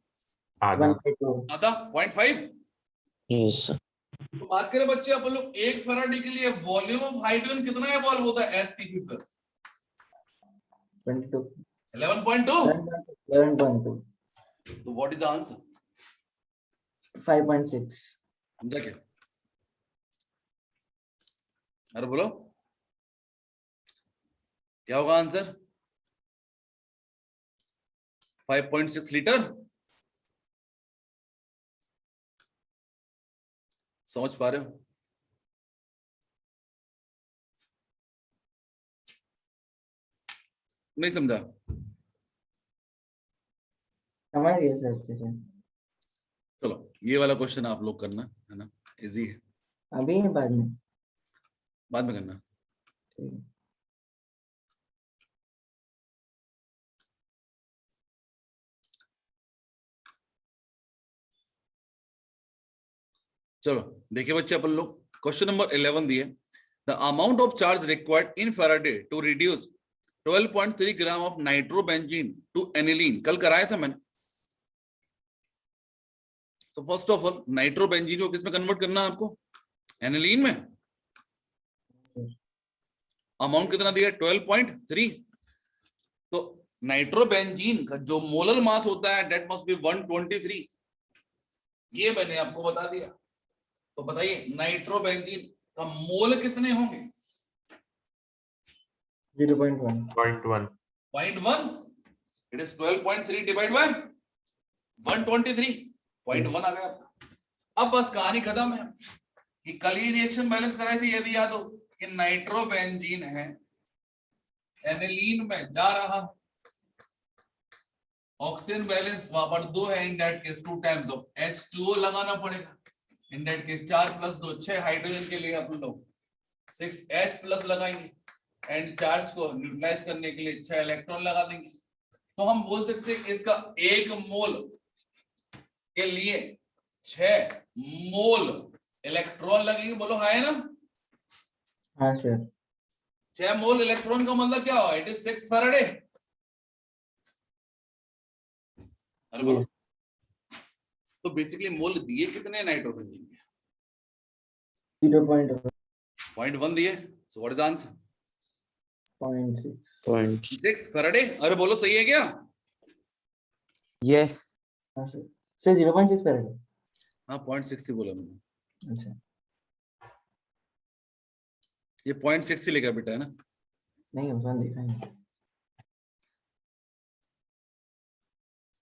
Speaker 2: आधा
Speaker 3: 1/2।
Speaker 1: आधा 0.5।
Speaker 5: Yes sir.
Speaker 1: तो बात करें बच्चे अपन लोग 1 फेराडे के लिए वॉल्यूम ऑफ हाइड्रोजन कितना इवॉल्व होता है एसटीपी पर?
Speaker 3: 22
Speaker 1: 11.2।
Speaker 3: 11.2
Speaker 1: तो व्हाट इज द आंसर?
Speaker 3: 5.6।
Speaker 1: समझा क्या? अरे बोलो क्या होगा आंसर? 5.6 लीटर। समझ पा रहे हो? नहीं समझा?
Speaker 3: समझ गए सर अच्छे से।
Speaker 1: चलो ये वाला क्वेश्चन आप लोग करना है ना, इजी है,
Speaker 3: अभी है बाद में?
Speaker 1: बाद में करना।
Speaker 3: ठीक है।
Speaker 1: चलो देखिए बच्चे अपन लोग क्वेश्चन नंबर 11 दिए, the amount of charge required in faraday to reduce 12.3 gram of nitrobenzene to aniline. कल कराया था मैंने। तो फर्स्ट ऑफ ऑल नाइट्रोबेंजीन को किसमें कन्वर्ट करना है आपको? एनिलीन में। अमाउंट कितना दिया? 12.3। तो नाइट्रोबेंजीन का जो मोलर मास होता है दैट मस्ट बी 123। ये मैंने आपको बता दिया। तो बताइए नाइट्रोबेंजीन का मोल कितने होंगे?
Speaker 3: 0.1
Speaker 2: 0.1
Speaker 1: 0.1। इट इज 12.3 डिवाइड बाय 123, 0.1 आ गया आपका। अब बस कहानी खत्म है कि कल ही रिएक्शन बैलेंस कराई थी, यदि याद हो कि नाइट्रोबेंजीन है एनिलीन में जा रहा, ऑक्सीजन बैलेंस वहां पर 2 है, इन that case 2 times of H2O लगाना पड़ेगा। इन दैट केस 4 + 2 6 हाइड्रोजन के लिए अपन लोग 6H+ लगाएंगे एंड चार्ज को न्यूट्रलाइज करने के लिए 6 इलेक्ट्रॉन लगा देंगे। तो हम बोल सकते हैं कि इसका 1 मोल के लिए 6 मोल इलेक्ट्रॉन लगेंगे। बोलो हाँ है ना?
Speaker 3: हाँ सर।
Speaker 1: 6 मोल इलेक्ट्रॉन का मतलब क्या हुआ? It is 6 Faraday. अरे बोलो।
Speaker 3: Yes.
Speaker 1: तो बेसिकली मोल दिए कितने नाइट्रोबेंजीन के?
Speaker 3: 0.1
Speaker 1: 0.1 दिए। So what is the answer?
Speaker 3: 0.6।
Speaker 1: 6 Faraday. अरे बोलो सही है क्या?
Speaker 4: यस।
Speaker 3: हाँ सर 0.6 फैराडे।
Speaker 1: हाँ 0.6 ही बोला मैंने।
Speaker 3: अच्छा
Speaker 1: ये 0.6 ही लेगा बेटा, है ना?
Speaker 3: नहीं उसने देखा नहीं।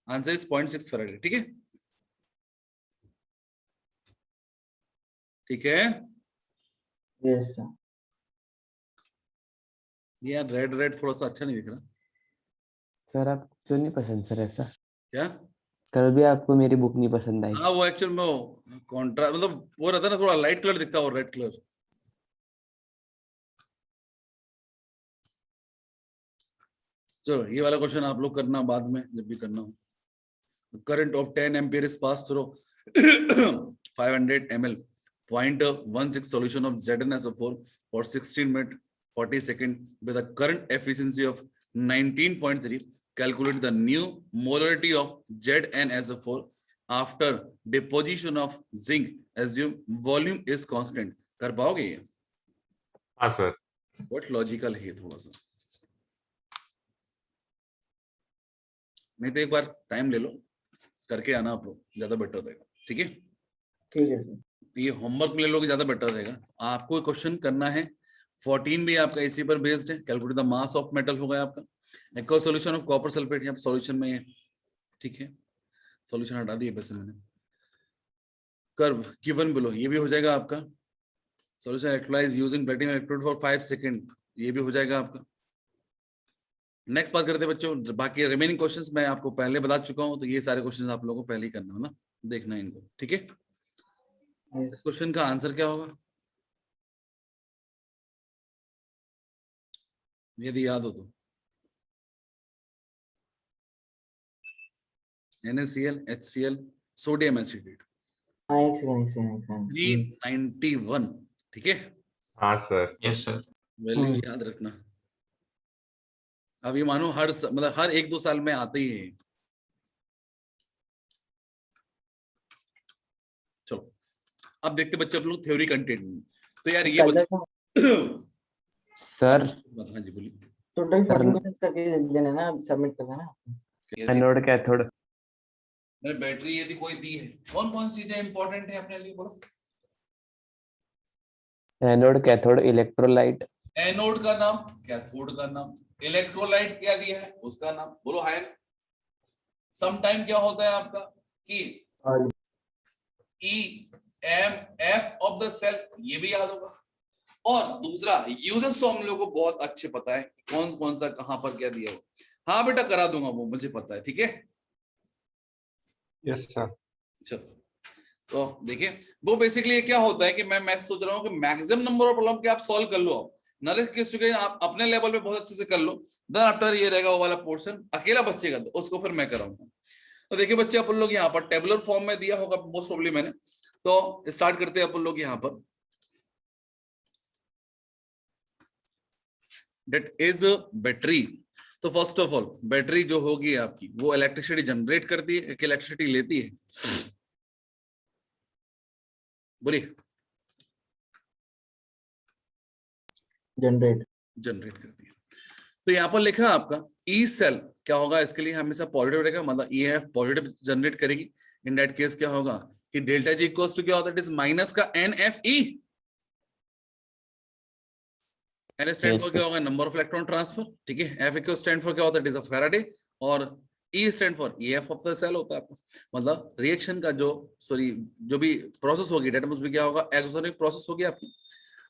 Speaker 1: Answer is 0.6 Faraday. ठीक है, ठीक है।
Speaker 3: Yes sir.
Speaker 1: ये यार रेड रेड थोड़ा सा अच्छा नहीं दिख रहा।
Speaker 4: सर आप क्यों नहीं पसंद सर ऐसा?
Speaker 1: क्या?
Speaker 4: कल भी आपको मेरी बुक नहीं पसंद आई।
Speaker 1: हाँ वो एक्चुअल में कॉन्ट्रा मतलब वो रहता है ना, थोड़ा लाइट कलर दिखता है और रेड कलर। चलो ये वाला क्वेश्चन आप लोग करना बाद में जब भी करना हो। Current of 10 ampere is pass through 500 ml 0.16 solution of ZnSO4 for 16 minutes 40 seconds with a current efficiency of 19.3. Calculate the new molarity of ZnSO4 after deposition of zinc. Assume volume is constant. कर पाओगे ये?
Speaker 2: हाँ sir.
Speaker 1: What logical है थोड़ा सा, नहीं तो एक बार टाइम ले लो करके आना आप लोग, ज्यादा बेटर रहेगा। ठीक है,
Speaker 3: ठीक है सर।
Speaker 1: ये होमवर्क ले लोगे ज्यादा बेटर रहेगा। आपको क्वेश्चन करना है 14 भी आपका इसी पर बेस्ड है। Calculate the mass of metal होगा आपका। Aqua solution of copper sulphate यहाँ सॉल्यूशन में है। ठीक है, सॉल्यूशन हटा दिए वैसे मैंने। कर्व गिवन बिलो ये भी हो जाएगा आपका। Solution electrolysed using platinum electrode for 5 second ये भी हो जाएगा आपका। नेक्स्ट बात करते हैं बच्चों, बाकी रिमेनिंग क्वेश्चंस मैं आपको पहले बता चुका हूं, तो ये सारे क्वेश्चंस आप लोगों को पहले ही करना है ना, देखना है इनको। ठीक है, इस क्वेश्चन का आंसर क्या होगा यदि याद हो तो? NaCl HCl सोडियम एसिटेट
Speaker 3: हाँ एक सेकंड
Speaker 1: 391। ठीक है,
Speaker 2: हाँ सर।
Speaker 5: Yes, sir.
Speaker 1: वैल्यू याद रखना। अब ये मानो मतलब हर 1-2 साल में आते ही है। चलो अब देखते बच्चे आप लोग थ्योरी कंटेंट में। तो यार ये
Speaker 4: सर
Speaker 1: हाँ जी बोलिए।
Speaker 3: टोटल
Speaker 4: सर
Speaker 3: 14 क्वेश्चंस करके देना ना, सबमिट कर देना।
Speaker 4: एनोड कैथोड
Speaker 1: मैंने बैटरी यदि कोई दी है, कौन कौन सी चीजें इंपॉर्टेंट है अपने लिए बोलो?
Speaker 4: एनोड कैथोड इलेक्ट्रोलाइट
Speaker 1: एनोड का नाम, कैथोड का नाम, इलेक्ट्रोलाइट क्या दिया है उसका नाम बोलो। है सम टाइम क्या होता है आपका कि
Speaker 3: और
Speaker 1: EMF ऑफ द सेल, ये भी याद होगा। और दूसरा यूजेस तो हम लोग को बहुत अच्छे पता है, कौन कौन सा कहां पर क्या दिया हो। हाँ बेटा करा दूंगा वो, मुझे पता है। ठीक है,
Speaker 2: यस सर।
Speaker 1: चलो तो देखिए वो बेसिकली क्या होता है कि मैं सोच रहा हूँ कि मैक्सिमम नंबर ऑफ प्रॉब्लम के आप सॉल्व कर लो। आप नॉलेज के आप अपने लेवल पे बहुत अच्छे से कर लो, देन आफ्टर ये रहेगा वो वाला पोर्शन अकेला बच्चे का, उसको फिर मैं कराऊंगा। तो देखिए बच्चे अपन लोग यहाँ पर टेबुलर फॉर्म में दिया होगा मोस्ट प्रोबेबली मैंने, तो स्टार्ट करते हैं अपन लोग यहाँ पर। That is battery. तो फर्स्ट ऑफ ऑल बैटरी जो होगी आपकी वो इलेक्ट्रिसिटी जनरेट करती है कि इलेक्ट्रिसिटी लेती है? बोलिए। जनरेट करती है। तो यहाँ पर लिखा आपका ई सेल क्या होगा, इसके लिए हमेशा पॉजिटिव रहेगा, मतलब EF पॉजिटिव जनरेट करेगी। इन दैट केस क्या होगा कि डेल्टा जी इक्वल्स टू क्या होता है, इट इज माइनस का NFE। N स्टैंड फॉर क्या होगा, नंबर ऑफ इलेक्ट्रॉन ट्रांसफर। ठीक है, F इक्वल स्टैंड फॉर क्या होता है, इट इज अ फैराडे। और E stand for EF of the cell होता है आपका, मतलब रिएक्शन का जो जो भी प्रोसेस होगी डेट मस्ट भी क्या होगा, एक्सोनिक प्रोसेस होगी आपकी।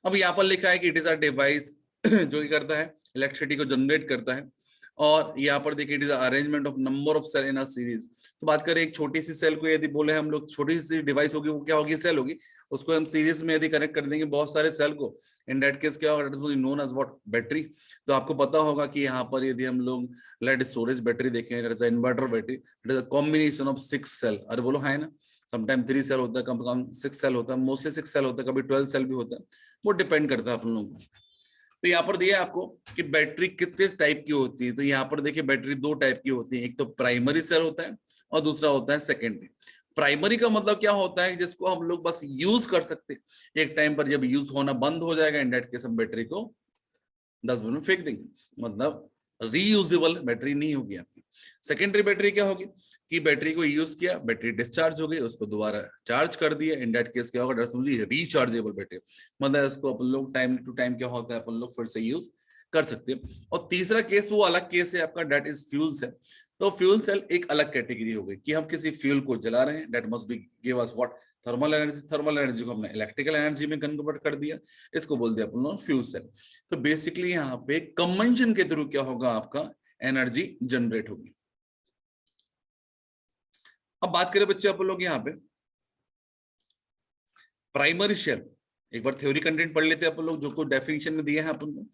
Speaker 1: अब यहाँ पर लिखा है कि इट इज अ डिवाइस जो ही करता है इलेक्ट्रिसिटी को जनरेट करता है। और यहाँ पर देखिए it is arrangement of number of cell in a series. तो बात करें एक छोटी सी सेल को यदि बोले हम लोग, छोटी सी डिवाइस होगी वो क्या होगी, सेल होगी। उसको हम सीरीज में यदि कनेक्ट कर देंगे बहुत सारे सेल को, इन दैट केस क्या होगा, नोन एज व्हाट, बैटरी। तो आपको पता होगा कि यहाँ पर यदि हम लोग लेड स्टोरेज बैटरी देखें, inverter battery, it is a combination of 6 cell. अरे बोलो है ना, समटाइम 3 सेल होता है, कम से कम 6 सेल होता है, मोस्टली 6 सेल होता है, कभी 12 सेल भी होता है, वो डिपेंड करता है अपन लोगों को। तो यहाँ पर दिया आपको कि बैटरी कितने टाइप की होती है। तो यहाँ पर देखिए बैटरी 2 टाइप की होती है, एक तो प्राइमरी सेल होता है और दूसरा होता है सेकेंडरी। प्राइमरी का मतलब क्या होता है, जिसको हम लोग बस यूज कर सकते हैं, एक टाइम पर जब यूज होना बंद हो जाएगा इन दैट केस हम बैटरी को डस्टबिन में फेंक देंगे, मतलब रीयूजेबल बैटरी नहीं होगी आपकी। सेकेंडरी बैटरी क्या होगी कि बैटरी को यूज किया, बैटरी डिस्चार्ज हो गई, उसको दोबारा चार्ज कर दिया, इन दैट केस क्या होगा, रिचार्जेबल बैटरी, मतलब इसको अपन लोग टाइम टू टाइम क्या होता है अपन लोग फिर से यूज कर सकते हैं। और तीसरा केस वो अलग केस है आपका, दैट इज फ्यूल सेल। तो फ्यूल सेल एक अलग कैटेगरी हो गई कि हम किसी फ्यूल को जला रहे हैं, that must B give us what, thermal energy. Thermal energy को हमने इलेक्ट्रिकल एनर्जी में कन्वर्ट कर दिया, इसको बोल दिया अपन लोग फ्यूल सेल। तो बेसिकली यहाँ पे कंबंशन के थ्रू क्या होगा, आपका एनर्जी जनरेट होगी। अब बात करें बच्चे अपन लोग यहाँ पे प्राइमरी सेल। एक बार थ्योरी कंटेंट पढ़ लेते हैं अपन लोग, जो कुछ डेफिनेशन में दिए हैं अपन को।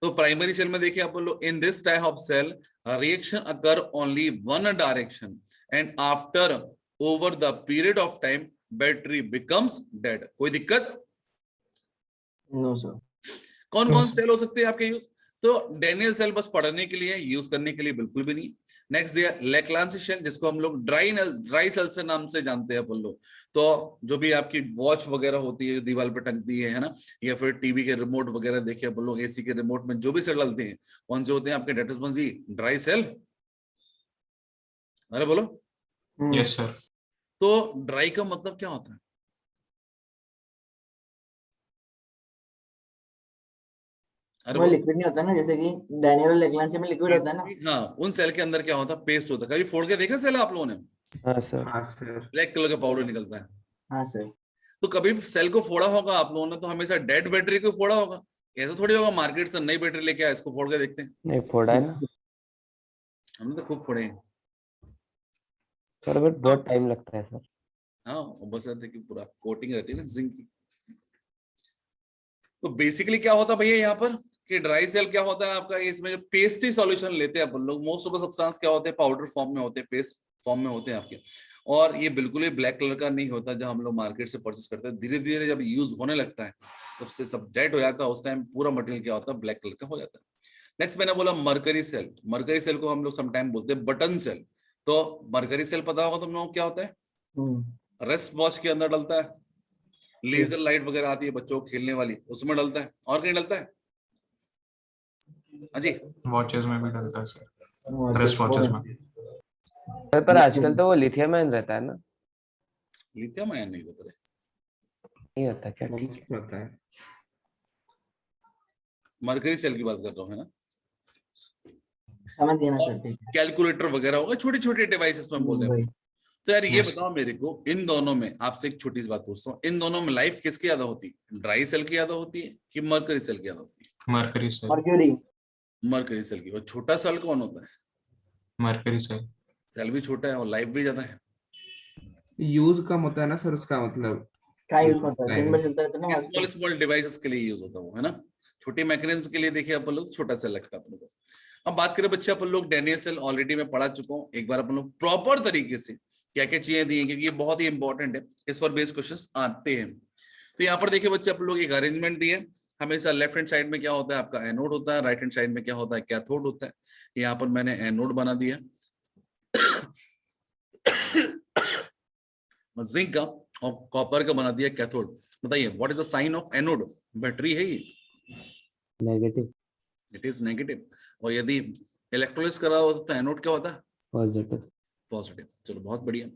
Speaker 1: तो प्राइमरी सेल में देखिए अपन लोग, in this type of cell reaction occur only one direction and after over the period of time battery becomes dead. कोई दिक्कत?
Speaker 3: No sir.
Speaker 1: कौन
Speaker 2: No,
Speaker 1: कौन
Speaker 2: sir.
Speaker 1: सेल हो सकते हैं आपके यूज? तो डैनियल सेल बस पढ़ने के लिए, यूज करने के लिए बिल्कुल भी नहीं। नेक्स्ट दिया लेक्लांसी सेल, जिसको हम लोग ड्राई सेल से नाम से जानते हैं अपन लोग। तो जो भी आपकी वॉच वगैरह होती है दीवार पे टंगती है ना, या फिर टीवी के रिमोट वगैरह देखिए अपन लोग, एसी के रिमोट में जो भी सेल डलते हैं, कौन से होते हैं आपके? डेटा ड्राई सेल। अरे बोलो।
Speaker 2: Yes, sir.
Speaker 1: तो ड्राई का मतलब क्या होता है? अरे
Speaker 3: वो
Speaker 1: बोलो।
Speaker 3: लिक्विड नहीं होता ना, जैसे कि डैनियल और लेक्लांची में लिक्विड होता है ना।
Speaker 1: हाँ, उन सेल के अंदर क्या होता है? पेस्ट होता है। कभी फोड़ के देखा सेल आप लोगों ने?
Speaker 4: हाँ सर।
Speaker 2: हाँ सर।
Speaker 1: ब्लैक कलर का पाउडर निकलता है।
Speaker 3: हाँ सर।
Speaker 1: तो कभी सेल को फोड़ा होगा आप लोगों ने, तो हमेशा डेड बैटरी को फोड़ा होगा। ऐसा थोड़ी होगा मार्केट से नई बैटरी लेके आए, इसको फोड़ के देखते हैं।
Speaker 4: नहीं फोड़ा है ना
Speaker 1: हमने तो खूब फोड़े हैं।
Speaker 4: सर, बट बहुत टाइम लगता है सर।
Speaker 1: हाँ, और बस रहते कि पूरा कोटिंग रहती है ना जिंक की। तो बेसिकली क्या होता है भैया यहाँ पर कि ड्राई सेल क्या होता है आपका? इसमें जो पेस्टी सॉल्यूशन लेते हैं अपन लोग, मोस्ट ऑफ द सब्सटेंस क्या होते हैं? पाउडर फॉर्म में होते हैं, पेस्ट फॉर्म में होते हैं आपके। और ये बिल्कुल ही ब्लैक कलर का नहीं होता जब हम लोग मार्केट से परचेस करते हैं। धीरे धीरे जब यूज होने लगता है तब से सब डेड हो जाता है, उस टाइम पूरा मटेरियल क्या होता है? ब्लैक कलर का हो जाता है। नेक्स्ट मैंने बोला मरकरी सेल। मरकरी सेल को हम लोग समटाइम बोलते हैं बटन सेल। तो मरकरी सेल पता होगा तुम लोगों को क्या होता है? रेस्ट वॉच के अंदर डलता है, लेजर लाइट वगैरह आती है बच्चों को खेलने वाली, उसमें डलता है। और कहीं डलता है? अजी
Speaker 2: वॉचेस में भी डलता है सर, रेस्ट वॉचेस में।
Speaker 4: सर पर आजकल तो वो लिथियम आयन रहता है ना?
Speaker 1: लिथियम आयन नहीं होता है।
Speaker 4: नहीं होता क्या? ठीक है।
Speaker 2: होता है।
Speaker 1: मरकरी सेल की बात कर रहा हूँ, है ना?
Speaker 3: समझ गया ना सर, ठीक है।
Speaker 1: कैलकुलेटर वगैरह होगा, छोटे छोटे डिवाइसेस में बोल रहे
Speaker 3: वही।
Speaker 1: हैं। तो यार ये
Speaker 2: Yes.
Speaker 1: बताओ मेरे को, इन दोनों में आपसे एक छोटी सी बात पूछता हूँ, इन दोनों में लाइफ किसकी ज्यादा होती है? ड्राई सेल की ज्यादा होती है कि मरकरी सेल की ज्यादा होती है?
Speaker 2: Mercury cell.
Speaker 3: Mercury.
Speaker 1: Mercury cell की। और छोटा सेल कौन होता है?
Speaker 2: Mercury cell.
Speaker 1: सेल भी छोटा है और लाइफ भी ज्यादा है।
Speaker 6: यूज कम होता है ना सर, उसका मतलब।
Speaker 3: क्या यूज करता है? दिन भर चलता रहता है ना
Speaker 1: स्मॉल स्मॉल डिवाइसेस के लिए यूज होता है वो, है ना? छोटे मैकेनिज्म के लिए देखिए अपन लोग छोटा सेल लगता है अपन को। अब बात करें बच्चे, अपन लोग डैनियल सेल ऑलरेडी मैं पढ़ा चुका हूँ। एक बार अपन लोग प्रॉपर तरीके से क्या क्या चीजें दी है, क्योंकि ये बहुत ही इंपॉर्टेंट है, इस पर बेस्ड क्वेश्चंस आते हैं। तो यहाँ पर देखिए बच्चे, अपन लोग एक अरेंजमेंट दिए। हमेशा लेफ्ट हैंड साइड में क्या होता है आपका? एनोड होता है। राइट हैंड साइड में क्या होता है? कैथोड होता है। यहाँ पर मैंने एनोड बना दिया जिंक का और कॉपर का बना दिया कैथोड। बताइए what is the sign of anode? Battery है ये,
Speaker 4: नेगेटिव।
Speaker 1: It is negative. और यदि इलेक्ट्रोलिस करा होता तो एनोड क्या होता?
Speaker 4: पॉजिटिव।
Speaker 1: पॉजिटिव। चलो बहुत बढ़िया।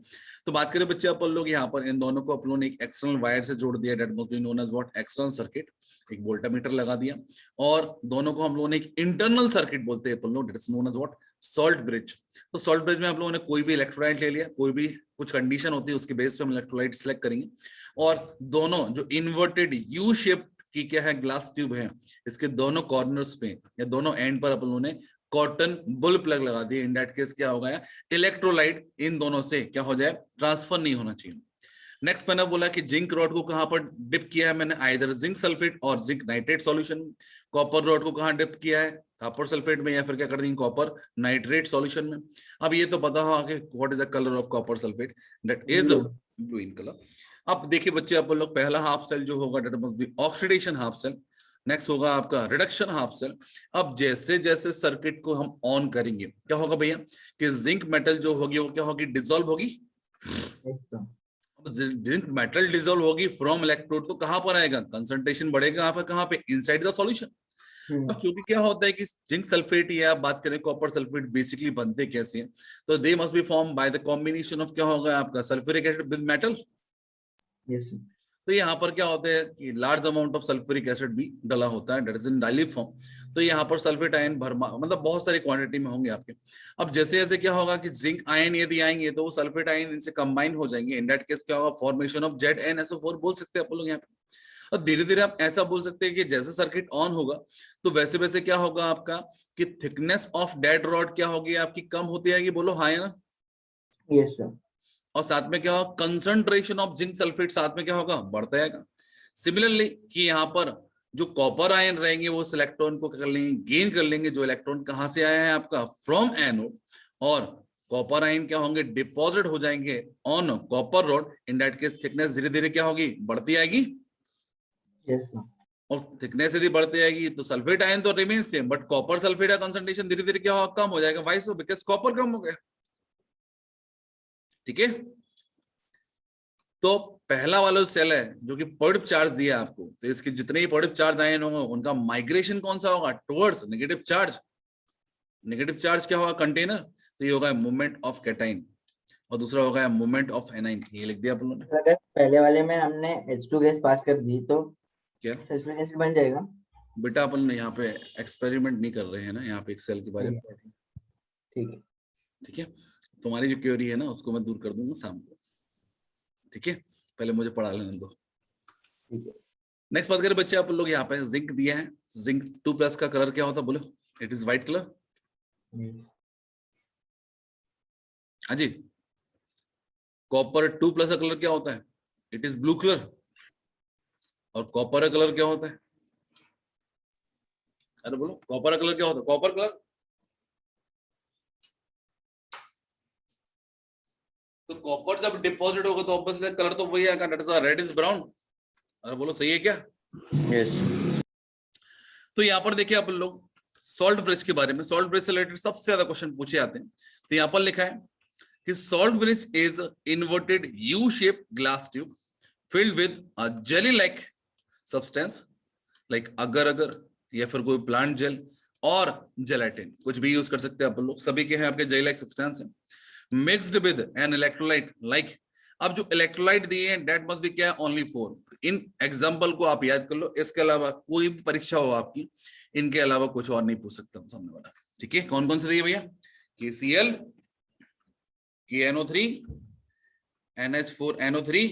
Speaker 1: तो बात करें बच्चे, अपन लोग यहाँ पर इन दोनों को अपन लोगों ने एक एक्सटर्नल वायर से जोड़ दिया, that must be known as what? External circuit. एक वोल्टामीटर लगा दिया, और दोनों को हम लोगों ने एक इंटरनल सर्किट बोलते हैं अपन लोग, that is known as what? Salt bridge. तो सॉल्ट ब्रिज में आप लोगों ने कोई भी इलेक्ट्रोलाइट ले लिया, कोई भी कुछ कंडीशन होती है उसके बेस पे हम इलेक्ट्रोलाइट सिलेक्ट करेंगे, और दोनों जो इन्वर्टेड यू शेप की क्या है ग्लास ट्यूब है, इसके दोनों कॉर्नर्स पे या दोनों एंड पर अपन लोगों ने कॉटन बुल प्लग लगा दिए। इन दैट केस क्या होगा? इलेक्ट्रोलाइट इन दोनों से क्या हो जाए? ट्रांसफर नहीं होना चाहिए। नेक्स्ट मैंने बोला कि जिंक रॉड को कहां पर डिप किया है मैंने? आइदर जिंक सल्फेट और zinc nitrate solution. Copper rod को कहां डिप किया है? कॉपर सल्फेट में, या फिर क्या कर देंगे? कॉपर नाइट्रेट सॉल्यूशन में। अब ये तो पता होगा कि what is the colour of copper sulphate? That is blue in colour. अब देखिए बच्चे, अपन लोग पहला हाफ सेल जो होगा that must be oxidation half cell. Next होगा आपका रिडक्शन हाफ सेल। अब जैसे जैसे सर्किट को हम ऑन करेंगे क्या होगा भैया? कि जिंक मेटल जो होगी वो क्या होगी? डिसॉल्व होगी। अब जिंक मेटल डिसॉल्व होगी फ्रॉम इलेक्ट्रोड, तो कहां पर आएगा? कंसंट्रेशन बढ़ेगा यहाँ पर, कहां पे? Inside the solution. अब चूंकि क्या होता है कि जिंक सल्फेट या बात करें कॉपर सल्फेट बेसिकली बनते कैसे हैं? तो they must be form by the combination of क्या होगा आपका? Sulphuric acid with metal.
Speaker 3: Yes.
Speaker 1: तो यहाँ पर क्या होता है कि large amount of sulphuric acid भी डला होता है, that is in dilute form. तो यहाँ पर सल्फेट आयन भरमा मतलब बहुत सारी क्वांटिटी में होंगे आपके। अब जैसे जैसे क्या होगा कि जिंक आयन यदि आएंगे तो वो सल्फेट आयन इनसे कंबाइन हो जाएंगे। इन दैट केस क्या होगा? फॉर्मेशन ऑफ ZnSO4 बोल सकते हैं आप लोग यहाँ पे। और धीरे धीरे आप ऐसा बोल सकते हैं कि जैसे सर्किट ऑन होगा तो वैसे वैसे क्या होगा आपका कि थिकनेस ऑफ डेड रॉड क्या होगी आपकी? कम होती जाएगी। बोलो हाँ है ना?
Speaker 3: Yes sir.
Speaker 1: और साथ में क्या होगा? कंसंट्रेशन ऑफ जिंक सल्फेट साथ में क्या होगा? बढ़ता जाएगा। सिमिलरली कि यहाँ पर जो कॉपर आयन रहेंगे वो इलेक्ट्रॉन को कर लेंगे, गेन कर लेंगे। जो इलेक्ट्रॉन कहाँ से आया है आपका, फ्रॉम एनोड, और कॉपर आयन क्या होंगे, डिपॉजिट हो जाएंगे on copper rod. In that case thickness धीरे धीरे क्या होगी, बढ़ती आएगी।
Speaker 3: Yes sir.
Speaker 1: और थिकनेस यदि बढ़ती आएगी तो सल्फेट आयन तो remain same, but copper sulphate का कंसंट्रेशन धीरे धीरे क्या होगा, कम हो जाएगा। वाई सो, बिकॉज कॉपर कम हो गया। ठीक है, तो पहला वाला सेल है जो कि पॉजिटिव चार्ज दिया आपको, तो इसके जितने ही पॉजिटिव चार्ज आयन होंगे उनका माइग्रेशन कौन सा होगा, towards negative charge. Negative charge क्या होगा, कंटेनर, तो ये होगा मूवमेंट ऑफ कैटाइन, और दूसरा होगा मूवमेंट ऑफ एनाइन। ये लिख दिया अपन लोगों ने।
Speaker 3: अगर पहले वाले में हमने H2 गैस पास कर दी तो
Speaker 1: क्या
Speaker 3: सल्फ्यूरिक एसिड बन जाएगा?
Speaker 1: बेटा, अपन यहाँ पे एक्सपेरिमेंट नहीं कर रहे हैं ना, यहाँ पे एक सेल के बारे में पढ़ रहे हैं।
Speaker 3: ठीक है।
Speaker 1: ठीक है, तुम्हारी जो क्वेरी है ना उसको मैं दूर कर दूंगा शाम को। ठीक है, पहले मुझे पढ़ा लेने दो।
Speaker 3: ठीक है।
Speaker 1: नेक्स्ट बात करें बच्चे, आप लोग यहाँ पे जिंक दिया है। जिंक 2+ का कलर क्या होता है, बोलो। It is white colour. हाँ जी। कॉपर 2+ का कलर क्या होता है, इट इज ब्लू कलर। और कॉपर का कलर क्या होता है, अरे बोलो, कॉपर का कलर क्या होता है, कॉपर कलर। तो कॉपर जब डिपॉजिट होगा तो ऑब्वियसली कलर तो वही आएगा, that is red is brown. अरे बोलो, सही है क्या?
Speaker 4: यस।
Speaker 1: तो यहाँ पर देखिए आप लोग सॉल्ट ब्रिज के बारे में, सॉल्ट ब्रिज से रिलेटेड सबसे ज्यादा क्वेश्चन पूछे जाते हैं। तो यहाँ पर लिखा है कि salt bridge is inverted U shape glass tube filled with a jelly like substance like अगर अगर, या फिर कोई प्लांट जेल और जेलेटिन, कुछ भी यूज कर सकते हैं आप लोग। सभी के हैं आपके जेली लाइक सब्सटेंस है, mixed with an electrolyte like. अब जो इलेक्ट्रोलाइट दिए हैं दैट मस्ट बी क्या है, ओनली 4। इन एग्जांपल को आप याद कर लो, इसके अलावा कोई भी परीक्षा हो आपकी, इनके अलावा कुछ और नहीं पूछ सकता सामने वाला। ठीक है, कौन कौन से दिए भैया, KCl, KNO3, NH4NO3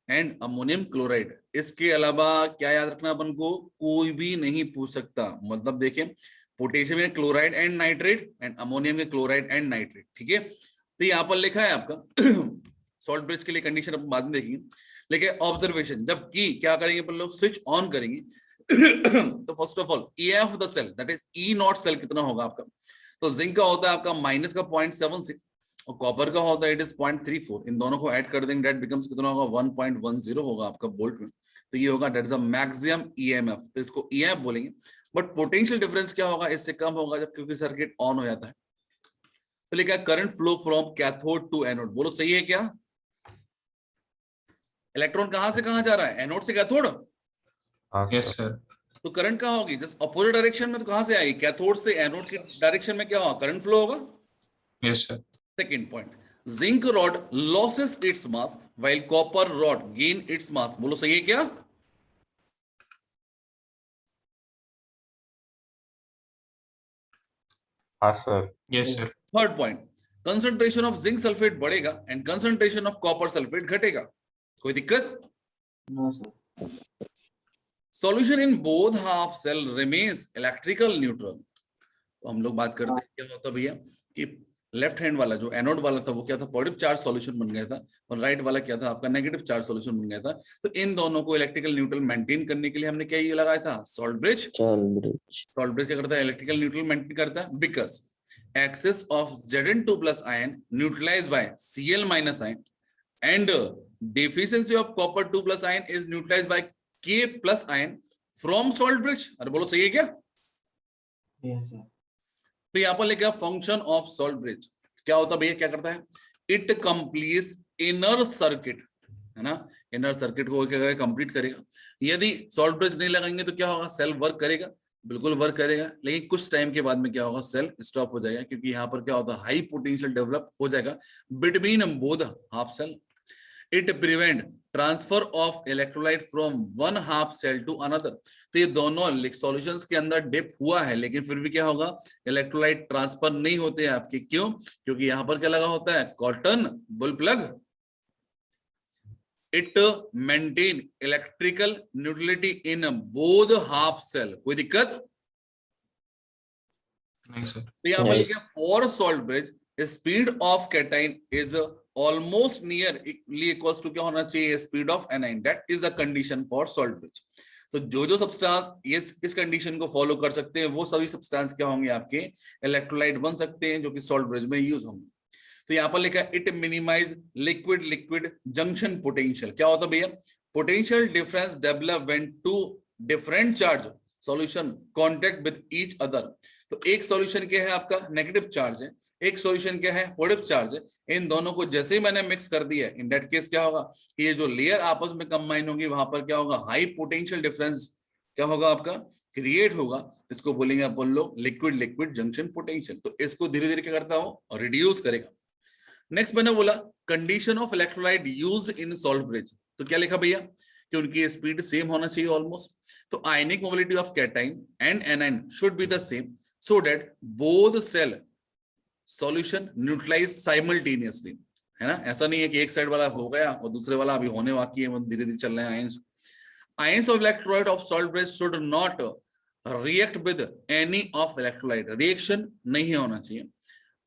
Speaker 1: and ammonium chloride. इसके अलावा क्या याद रखना अपन को, कोई भी नहीं पूछ सकता। मतलब देखिए, पोटेशियम में chloride and nitrate and ammonium में क्लोराइड एंड नाइट्रेट। ठीक है, तो यहाँ पर लिखा है आपका सॉल्ट ब्रिज के लिए कंडीशन अपन बाद में देखेंगे, लेकिन ऑब्जर्वेशन जब की क्या करेंगे अपन लोग, स्विच ऑन करेंगे तो first of all EF of the cell that is E0 cell कितना होगा आपका, तो जिंक का होता है आपका माइनस का 0.76 और कॉपर का होता है इट इज 0.34। इन दोनों को ऐड कर देंगे दैट बिकम्स कितना होगा, 1.10 होगा आपका वोल्ट में। तो ये होगा that is a maximum EMF, तो इसको EF बोलेंगे। बट पोटेंशियल डिफरेंस क्या होगा, इससे कम होगा जब क्योंकि सर्किट ऑन हो जाता है। तो लिखा current flow from cathode to anode. बोलो सही है क्या? इलेक्ट्रॉन कहां से कहां जा रहा है, एनोड से कैथोड।
Speaker 2: Yes sir.
Speaker 1: तो करंट कहां होगी, जस्ट अपोजिट डायरेक्शन में। तो कहां से आएगी, कैथोड से एनोड की डायरेक्शन में क्या होगा, करंट फ्लो होगा।
Speaker 2: Yes sir.
Speaker 1: Second point, zinc rod loses its mass while copper rod gain its mass. बोलो सही है क्या?
Speaker 7: हाँ sir.
Speaker 2: Yes sir.
Speaker 1: Third point, concentration of zinc sulphate बढ़ेगा and concentration of copper sulphate घटेगा। कोई दिक्कत?
Speaker 3: No sir.
Speaker 1: Solution in both half cell remains electrical neutral. तो हम लोग बात करते हैं क्या होता भैया कि लेफ्ट हैंड वाला जो एनोड वाला था वो क्या था, पॉजिटिव चार्ज सॉल्यूशन बन गया था, और राइट वाला क्या था आपका, नेगेटिव चार्ज सॉल्यूशन बन गया था। तो इन दोनों को इलेक्ट्रिकल न्यूट्रल मेंटेन करने के लिए हमने क्या ये लगाया था, salt bridge.
Speaker 4: Salt bridge.
Speaker 1: Salt bridge क्या करता है, इलेक्ट्रिकल न्यूट्रल मेंटेन करता है, because excess of Zn2+ ion neutralized by Cl- ion and deficiency of copper 2+ ion is neutralized by K+ ion from salt bridge। अरे बोलो सही है क्या?
Speaker 3: Yes sir.
Speaker 1: तो यहाँ पर लिखा फंक्शन ऑफ सॉल्ट ब्रिज क्या होता है भैया, क्या करता है, इट कंप्लीट्स इनर सर्किट, है ना, इनर सर्किट को क्या करेगा, कंप्लीट करेगा। यदि सॉल्ट ब्रिज नहीं लगाएंगे तो क्या होगा, सेल वर्क करेगा, बिल्कुल वर्क करेगा, लेकिन कुछ टाइम के बाद में क्या होगा, सेल स्टॉप हो जाएगा, क्योंकि यहाँ पर क्या होता है, हाई पोटेंशियल डेवलप हो जाएगा between both half cell. It prevent transfer of electrolyte from one half cell to another. तो ये दोनों सॉल्यूशंस के अंदर डिप हुआ है, लेकिन फिर भी क्या होगा, इलेक्ट्रोलाइट ट्रांसफर नहीं होते हैं आपके। क्यों? क्योंकि यहां पर क्या लगा होता है, cotton wool plug. It maintain electrical neutrality in both half cell. कोई दिक्कत
Speaker 2: नहीं सर।
Speaker 1: तो यहाँ पर लिखा for salt bridge speed of cation is almost nearly equals to क्या होना चाहिए, speed of anion, that is the condition for salt bridge. तो जो सब्सटेंस इस कंडीशन को फॉलो कर सकते हैं वो सभी सब्सटेंस क्या होंगे, आपके इलेक्ट्रोलाइट बन सकते हैं, जो कि सॉल्ट ब्रिज में यूज होंगे। तो यहाँ पर लिखा है it minimize liquid liquid junction potential. क्या होता है भैया, potential difference develop when two different charge solution contact with each other. तो एक सॉल्यूशन क्या है आपका, नेगेटिव चार्ज है, एक सॉल्यूशन क्या है, पॉजिटिव चार्ज है। इन दोनों को जैसे ही मैंने मिक्स कर दिया, इन दैट केस क्या होगा कि ये जो लेयर आपस में कंबाइन होगी, वहां पर क्या होगा, हाई पोटेंशियल डिफरेंस क्या होगा आपका, क्रिएट होगा। इसको बोलेंगे अपन लोग लिक्विड लिक्विड जंक्शन पोटेंशियल। तो इसको धीरे धीरे क्या करता हो, रिड्यूस करेगा। नेक्स्ट मैंने बोला condition of electrolyte use in salt bridge. तो क्या लिखा भैया कि उनकी स्पीड सेम होना चाहिए ऑलमोस्ट। तो ionic mobility of cation and anion should be the same so that both cell solution neutralise simultaneously, है ना। ऐसा नहीं है कि एक साइड वाला हो गया और दूसरे वाला अभी होने बाकी है, वो धीरे धीरे चल रहे हैं ions. Ions of electrolyte of salt bridge should not react with any of electrolyte, reaction नहीं होना चाहिए।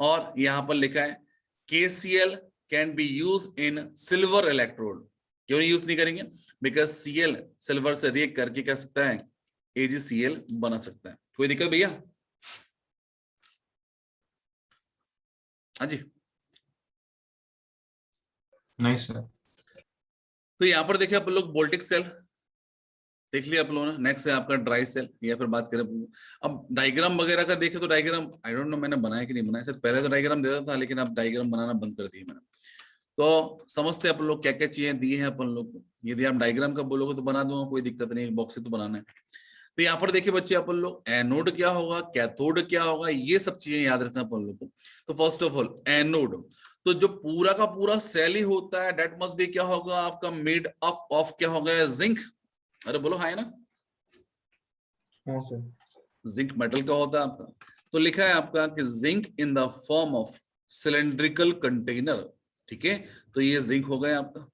Speaker 1: और यहां पर लिखा है KCl can be use in silver electrode. क्यों यूज नहीं करेंगे, बिकॉज Cl सिल्वर से रिएक्ट करके क्या सकता है, AgCl बना सकता है। कोई दिक्कत भैया? हाँ जी,
Speaker 2: नहीं सर।
Speaker 1: तो यहाँ पर देखिए अपन लोग बोल्टिक सेल देख लिया आप लोगों ने। नेक्स्ट है आपका ड्राई सेल, या फिर बात करें अब डायग्राम वगैरह का देखे तो डायग्राम आई डोंट नो मैंने बनाया कि नहीं बनाया, शायद पहले तो डायग्राम देता था लेकिन अब डायग्राम बनाना बंद कर दिया मैंने। तो समझते हैं अपन लोग क्या क्या चीजें दी है अपन लोग को। यदि आप डायग्राम का बोलोगे तो बना दूंगा, कोई दिक्कत नहीं, बॉक्स से तो बनाना है। तो यहाँ पर देखिए बच्चे अपन लोग एनोड क्या होगा, कैथोड क्या होगा, ये सब चीजें याद रखना अपन लोग को। तो फर्स्ट ऑफ ऑल एनोड, तो जो पूरा का पूरा सेल ही होता है डेट मस्ट बी क्या होगा आपका, मेड अप ऑफ क्या होगा, जिंक। अरे बोलो हाय ना,
Speaker 3: हाँ सर।
Speaker 1: जिंक मेटल का होता है आपका। तो लिखा है आपका कि zinc in the form of cylindrical container, ठीक है। तो ये जिंक हो गया आपका।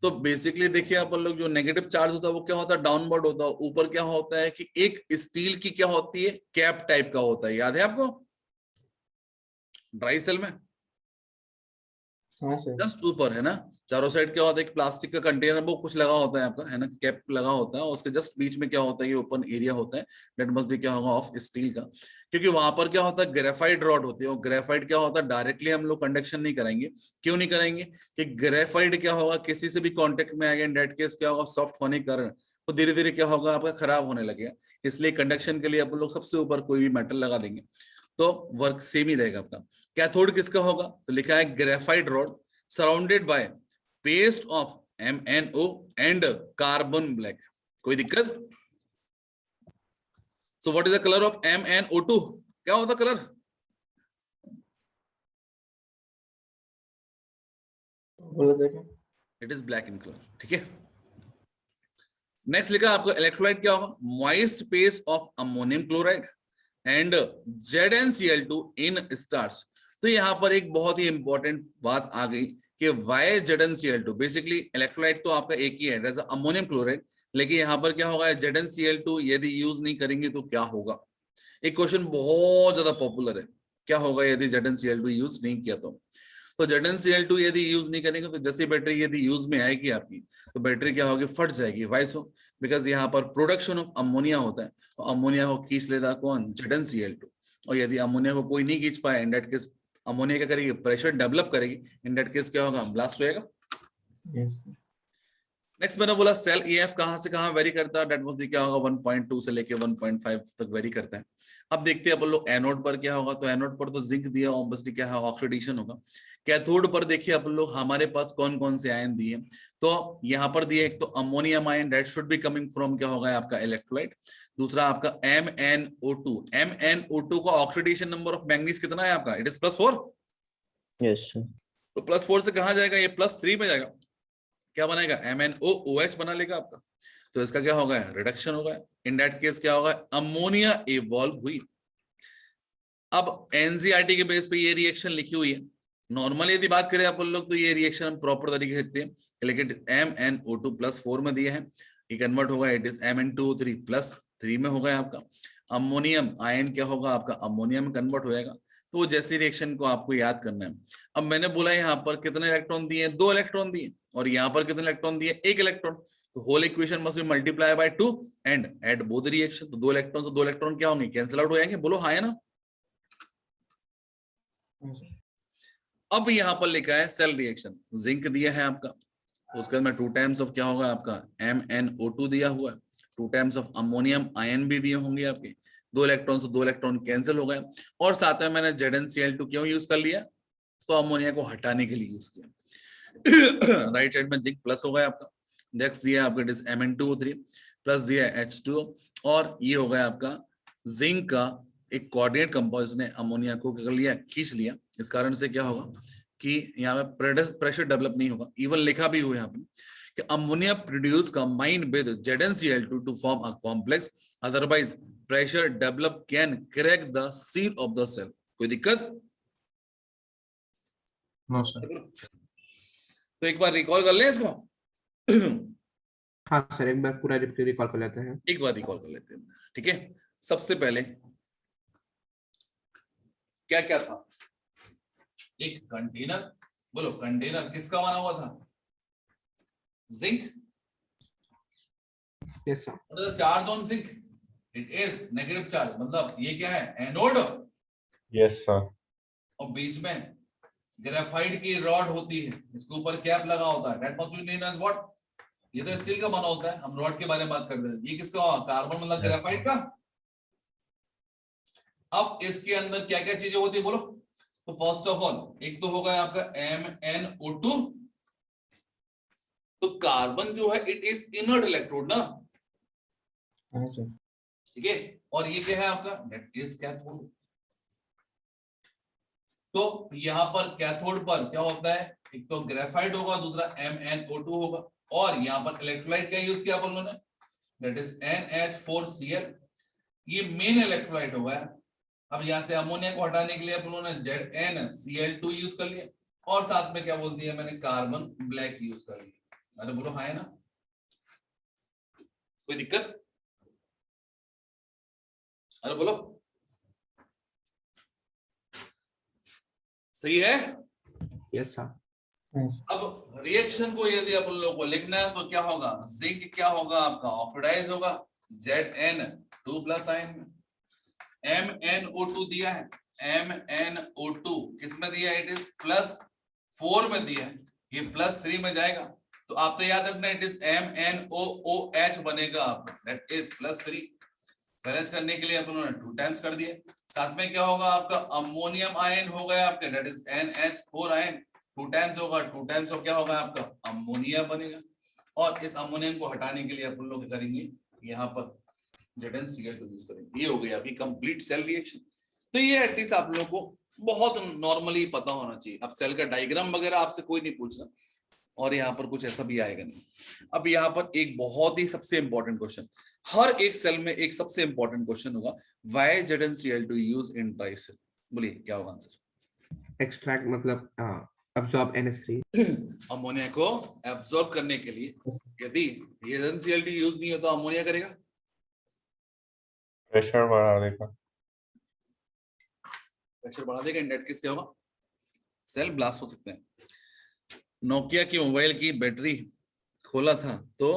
Speaker 1: तो बेसिकली देखिए अपन लोग जो नेगेटिव चार्ज होता है वो क्या होता है, डाउनवर्ड होता है। ऊपर क्या होता है कि एक स्टील की क्या होती है, कैप टाइप का होता है, याद है आपको ड्राई सेल में,
Speaker 3: हाँ सर।
Speaker 1: जस्ट ऊपर, है ना। चारों साइड क्या होता है, एक प्लास्टिक का कंटेनर वो कुछ लगा होता है आपका, है ना, कैप लगा होता है, और उसके जस्ट बीच में क्या होता है, ये ओपन एरिया होता है, दैट मस्ट भी क्या होगा ऑफ स्टील का। क्योंकि वहां पर क्या होता है, ग्रेफाइट रॉड होती है, और ग्रेफाइट क्या होता है, डायरेक्टली हम लोग कंडक्शन नहीं कराएंगे। क्यों नहीं कराएंगे, कि ग्रेफाइट क्या होगा, किसी से भी कॉन्टेक्ट में आएगा, इन दैट केस क्या होगा, सॉफ्ट होने के कारण वो धीरे धीरे क्या होगा आपका खराब होने लगेगा। इसलिए कंडक्शन के लिए अपन लोग सबसे ऊपर कोई भी मेटल लगा देंगे तो वर्क सेम ही रहेगा आपका। कैथोड किसका होगा, तो लिखा है graphite rod surrounded by paste of MnO and carbon black. कोई दिक्कत? So what is the colour of MnO2? क्या होता कलर?
Speaker 3: बोलो देखिए।
Speaker 1: It is black in colour, ठीक है। नेक्स्ट लिखा आपका इलेक्ट्रोलाइट क्या होगा, moist paste of ammonium chloride and ZnCl2 in starch. तो यहां पर एक बहुत ही इंपॉर्टेंट बात आ गई कि वाई ZnCl2, बेसिकली इलेक्ट्रोलाइट तो आपका एक ही है, एज अमोनियम क्लोराइड, लेकिन यहाँ पर क्या होगा, ZnCl2 यदि यूज नहीं करेंगे तो क्या होगा। एक क्वेश्चन बहुत ज्यादा पॉपुलर है, क्या होगा यदि ZnCl2 यूज नहीं किया तो ZnCl2 यदि यूज नहीं करेंगे तो जैसे बैटरी यदि यूज में आएगी आपकी, तो बैटरी क्या होगी, फट जाएगी। वाई सो, बिकॉज यहाँ पर प्रोडक्शन ऑफ अमोनिया होता है, और अमोनिया को खींच लेता कौन, ZnCl2। और यदि अमोनिया को कोई नहीं खींच पाए, इन दैट केस अमोनिया क्या करेगी, प्रेशर डेवलप करेगी, इन दैट केस क्या होगा, ब्लास्ट होएगा।
Speaker 3: यस।
Speaker 1: नेक्स्ट मैंने बोला सेल EF कहां से कहां वेरी करता है, दैट मस्ट बी क्या होगा 1.2 से लेके 1.5 तक वेरी करता है। अब देखते हैं अपन लोग एनोड पर क्या होगा, तो एनोड पर तो जिंक दिया, ऑब्वियसली क्या है, ऑक्सीडेशन होगा। कैथोड पर देखिए अपन लोग हमारे पास कौन कौन से आयन दिए, तो यहाँ पर दिए एक तो ammonium ion, that should be coming from क्या होगा आपका इलेक्ट्रोलाइट। दूसरा आपका MnO2, MnO2 का ऑक्सीडेशन नंबर ऑफ मैंगनीज कितना है आपका, इट इज +4।
Speaker 5: Yes sir.
Speaker 1: तो +4 से कहां जाएगा, ये +3 में जाएगा, क्या बनाएगा, MnOOH बना लेगा आपका। तो इसका क्या होगा, रिडक्शन होगा। इन दैट केस क्या होगा, अमोनिया इवॉल्व हुई। अब NCERT के बेस पे ये रिएक्शन लिखी हुई है। नॉर्मल यदि बात करें अपन लोग तो ये रिएक्शन हम प्रॉपर तरीके से देखते हैं, लेकिन MnO2 +4 में दिया है, ये कन्वर्ट होगा, इट इज MnO3 +3 में होगा आपका। अमोनियम आयन क्या होगा आपका, अमोनिया में कन्वर्ट हो जाएगा। तो वो जैसी रिएक्शन को आपको याद करना है। अब मैंने बोला यहाँ पर कितने इलेक्ट्रॉन दिए, 2 इलेक्ट्रॉन दिए, और यहाँ पर कितने इलेक्ट्रॉन दिए, 1 इलेक्ट्रॉन। तो whole equation must be multiply by 2 and at both reaction. तो 2 इलेक्ट्रॉन, तो 2 इलेक्ट्रॉन क्या होंगे, कैंसिल आउट हो जाएंगे। बोलो हाँ है ना।
Speaker 3: हाँ सर।
Speaker 1: अब यहाँ पर लिखा है सेल रिएक्शन, जिंक दिया है आपका, तो उसके बाद में 2 टाइम्स ऑफ क्या होगा आपका MnO2 दिया हुआ है, 2 टाइम्स ऑफ अमोनियम आयन भी दिए होंगे आपके, 2 इलेक्ट्रॉन से 2 इलेक्ट्रॉन कैंसिल हो गए, और साथ में मैंने ZnCl2 क्यों यूज कर लिया, तो अमोनिया को हटाने के लिए यूज किया। राइट साइड में जिंक प्लस हो गया आपका, नेक्स्ट दिया आपका डिस Mn2O3 प्लस दिया H2O, और ये हो गया आपका जिंक का एक कोऑर्डिनेट कंपाउंड ने अमोनिया को कर लिया, खींच लिया। इस कारण से क्या होगा कि यहाँ पे प्रेशर डेवलप नहीं होगा। इवन लिखा भी हुआ है यहाँ पे कि ammonia produce combine with ZnCl2 to form a complex, otherwise pressure develop can crack the seal of the cell. कोई दिक्कत?
Speaker 2: No sir.
Speaker 1: तो एक बार रिकॉल कर लें इसको।
Speaker 6: हाँ सर, एक बार पूरा रिकॉल कर लेते हैं।
Speaker 1: एक बार रिकॉल कर लेते हैं, ठीक है। सबसे पहले क्या क्या था, एक कंटेनर, बोलो कंटेनर किसका बना हुआ था, zinc.
Speaker 6: Yes sir.
Speaker 1: Charge on zinc, it is negative charge, मतलब ये क्या है, एनोड,
Speaker 5: Yes, sir.
Speaker 1: और बीच में ग्रेफाइट की रॉड होती है, इसके ऊपर कैप लगा होता है, that must be name as what, ये तो स्टील का बना होता है, हम रॉड के बारे में बात करते हैं, ये किसका, कार्बन मतलब ग्रेफाइट का। अब इसके अंदर क्या क्या चीजें होती है बोलो। तो फर्स्ट ऑफ ऑल एक तो होगा आपका MnO2, तो कार्बन जो है इट इज इनर्ट इलेक्ट्रोड ना,
Speaker 3: हाँ सर।
Speaker 1: ठीक है, और ये क्या है आपका, दैट इज कैथोड। तो यहां पर कैथोड पर क्या होता है, एक तो ग्रेफाइट होगा, दूसरा MnO2 होगा, और यहां पर इलेक्ट्रोलाइट का यूज किया अपन लोगों ने, दैट इज NH4Cl, ये मेन इलेक्ट्रोलाइट होगा। अब यहां से अमोनिया को हटाने के लिए अपन लोगों ने ZnCl2 यूज कर लिया, और साथ में क्या बोल दिया मैंने, कार्बन ब्लैक यूज कर लिया। अरे बोलो हाँ है ना, कोई दिक्कत? अरे बोलो सही है।
Speaker 6: Yes sir.
Speaker 3: हाँ सर।
Speaker 1: अब रिएक्शन को यदि अपन लोगों को लिखना है तो क्या होगा, जिंक क्या होगा आपका, ऑक्सीडाइज होगा, Zn2 प्लस आयन में, MnO2 दिया है, MnO2 किसमें दिया है, इट इज +4 में दिया है, ये +3 में जाएगा, तो आप तो याद रखना, इट इज MnOOH बनेगा आपका, दैट इज +3। बैलेंस करने के लिए अपन लोगों ने 2 टाइम्स कर दिए, साथ में क्या होगा आपका, अमोनियम आयन हो गया आपके, that is NH4 ion, 2 times होगा, 2 टाइम्स ऑफ क्या होगा आपका, अमोनिया बनेगा, और इस अमोनियम को हटाने के लिए अपन लोग करेंगे यहाँ पर ZnCl2 यूज करेंगे। ये हो गई आपकी कंप्लीट सेल रिएक्शन। तो ये एटलीस्ट आप लोगों को बहुत नॉर्मली पता होना चाहिए। अब सेल का डायग्राम वगैरह आपसे कोई नहीं पूछना, और यहाँ पर कुछ ऐसा भी आएगा नहीं। अब यहाँ पर एक बहुत ही सबसे इंपॉर्टेंट क्वेश्चन, हर एक सेल में एक सबसे इंपॉर्टेंट क्वेश्चन होगा, व्हाई ZnCl2 यूज इन ट्राइसेल। बोलिए क्या होगा आंसर?
Speaker 6: एक्सट्रैक्ट मतलब अब्सॉर्ब NH3।
Speaker 1: अमोनिया को एब्सॉर्ब करने के लिए, यदि ZnCl2 यूज नहीं हो तो अमोनिया करेगा,
Speaker 5: प्रेशर बढ़ा देगा।
Speaker 1: प्रेशर बढ़ा देगा, इन दैट केस क्या होगा, सेल ब्लास्ट हो सकते हैं। नोकिया की मोबाइल की बैटरी खोला था तो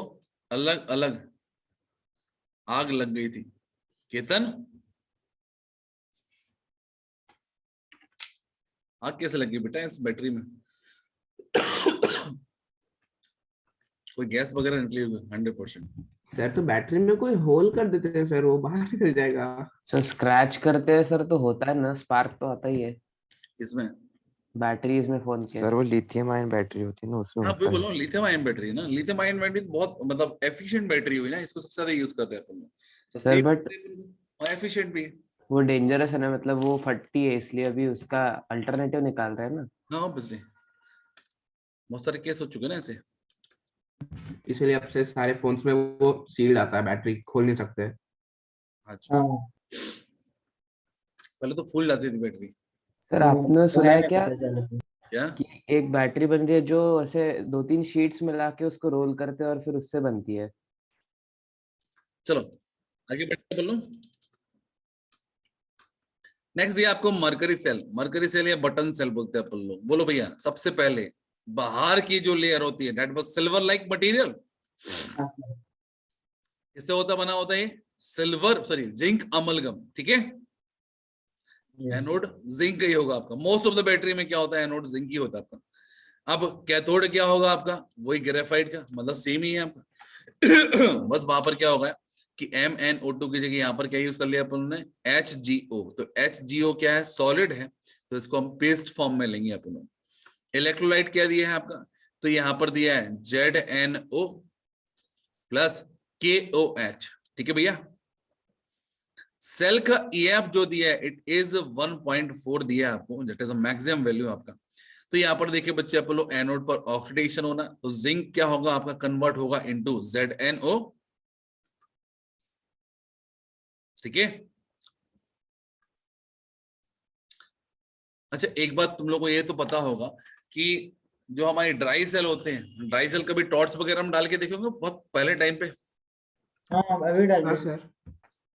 Speaker 1: अलग अलग आग लग गई थी, केतन आग कैसे लगी बेटा इस बैटरी में? कोई गैस वगैरह निकली होगी 100%।
Speaker 6: सर तो बैटरी में कोई होल कर देते हैं सर, वो बाहर निकल जाएगा।
Speaker 4: सर स्क्रैच करते हैं सर तो होता है ना, स्पार्क तो आता ही है
Speaker 1: इसमें
Speaker 4: बैटरीज में फोन के।
Speaker 7: सर वो लिथियम आयन बैटरी होती है ना, उसमें
Speaker 1: हाँ
Speaker 7: होता
Speaker 1: बोलो,
Speaker 7: है।
Speaker 1: लिथियम आयन बैटरी ना, लिथियम आयन बैटरी बहुत मतलब एफिशिएंट बैटरी हुई ना, इसको सबसे ज्यादा यूज कर रहे हैं अपन लोग,
Speaker 4: सर बट
Speaker 1: और एफिशिएंट भी है।
Speaker 4: वो डेंजरस है ना, मतलब वो फटती है, इसलिए अभी उसका अल्टरनेटिव निकाल रहे हैं ना।
Speaker 1: हाँ ऑब्वियसली बहुत सारे केस हो चुके हैं ना ऐसे।
Speaker 6: इसलिए अब से सारे फोन्स में वो सील्ड आता है, बैटरी खोल नहीं सकते।
Speaker 1: अच्छा
Speaker 3: हाँ
Speaker 1: पहले तो फूल जाती थी बैटरी।
Speaker 4: सर आपने सुना है क्या
Speaker 1: क्या?
Speaker 4: कि एक बैटरी बन रही है जो ऐसे 2-3 शीट्स मिला के उसको रोल करते हैं और फिर उससे बनती है।
Speaker 1: चलो आगे बढ़ते बोलो। नेक्स्ट दिया आपको मरकरी सेल या बटन सेल बोलते हैं अपन लोग। बोलो भैया, सबसे पहले बाहर की जो लेयर होती है that was silver like material,
Speaker 3: हाँ सर।
Speaker 1: इससे बना होता है सिल्वर जिंक अमलगम, ठीक है।
Speaker 3: Yes.
Speaker 1: एनोड जिंक ही होगा आपका। मोस्ट ऑफ द बैटरी में क्या होता है, एनोड जिंक ही होता है आपका। अब कैथोड क्या होगा आपका, वही ग्रेफाइट का, मतलब सेम ही है आपका। बस वहां पर क्या होगा कि MnO2 की जगह यहाँ पर क्या यूज कर लिया अपन ने, HgO। तो HgO क्या है, सॉलिड है, तो इसको हम पेस्ट फॉर्म में लेंगे अपन लोग। इलेक्ट्रोलाइट क्या दिया है आपका, तो यहाँ पर दिया है ZnO प्लस KOH, ठीक है भैया। सेल का EF जो दिया है इट इज 1.4 दिया है आपको, that is a maximum value आपका। तो यहाँ पर देखिए बच्चे, आप लोग एनोड पर ऑक्सीडेशन होना, तो जिंक क्या होगा आपका, कन्वर्ट होगा इनटू ZnO, ठीक है। अच्छा, एक बात तुम लोग को ये तो पता होगा कि जो हमारी ड्राई सेल होते हैं, ड्राई सेल कभी टॉर्च वगैरह में डाल के देखे होंगे बहुत पहले टाइम पे,
Speaker 3: हाँ अभी डाल
Speaker 6: हाँ
Speaker 3: दे।
Speaker 6: सर।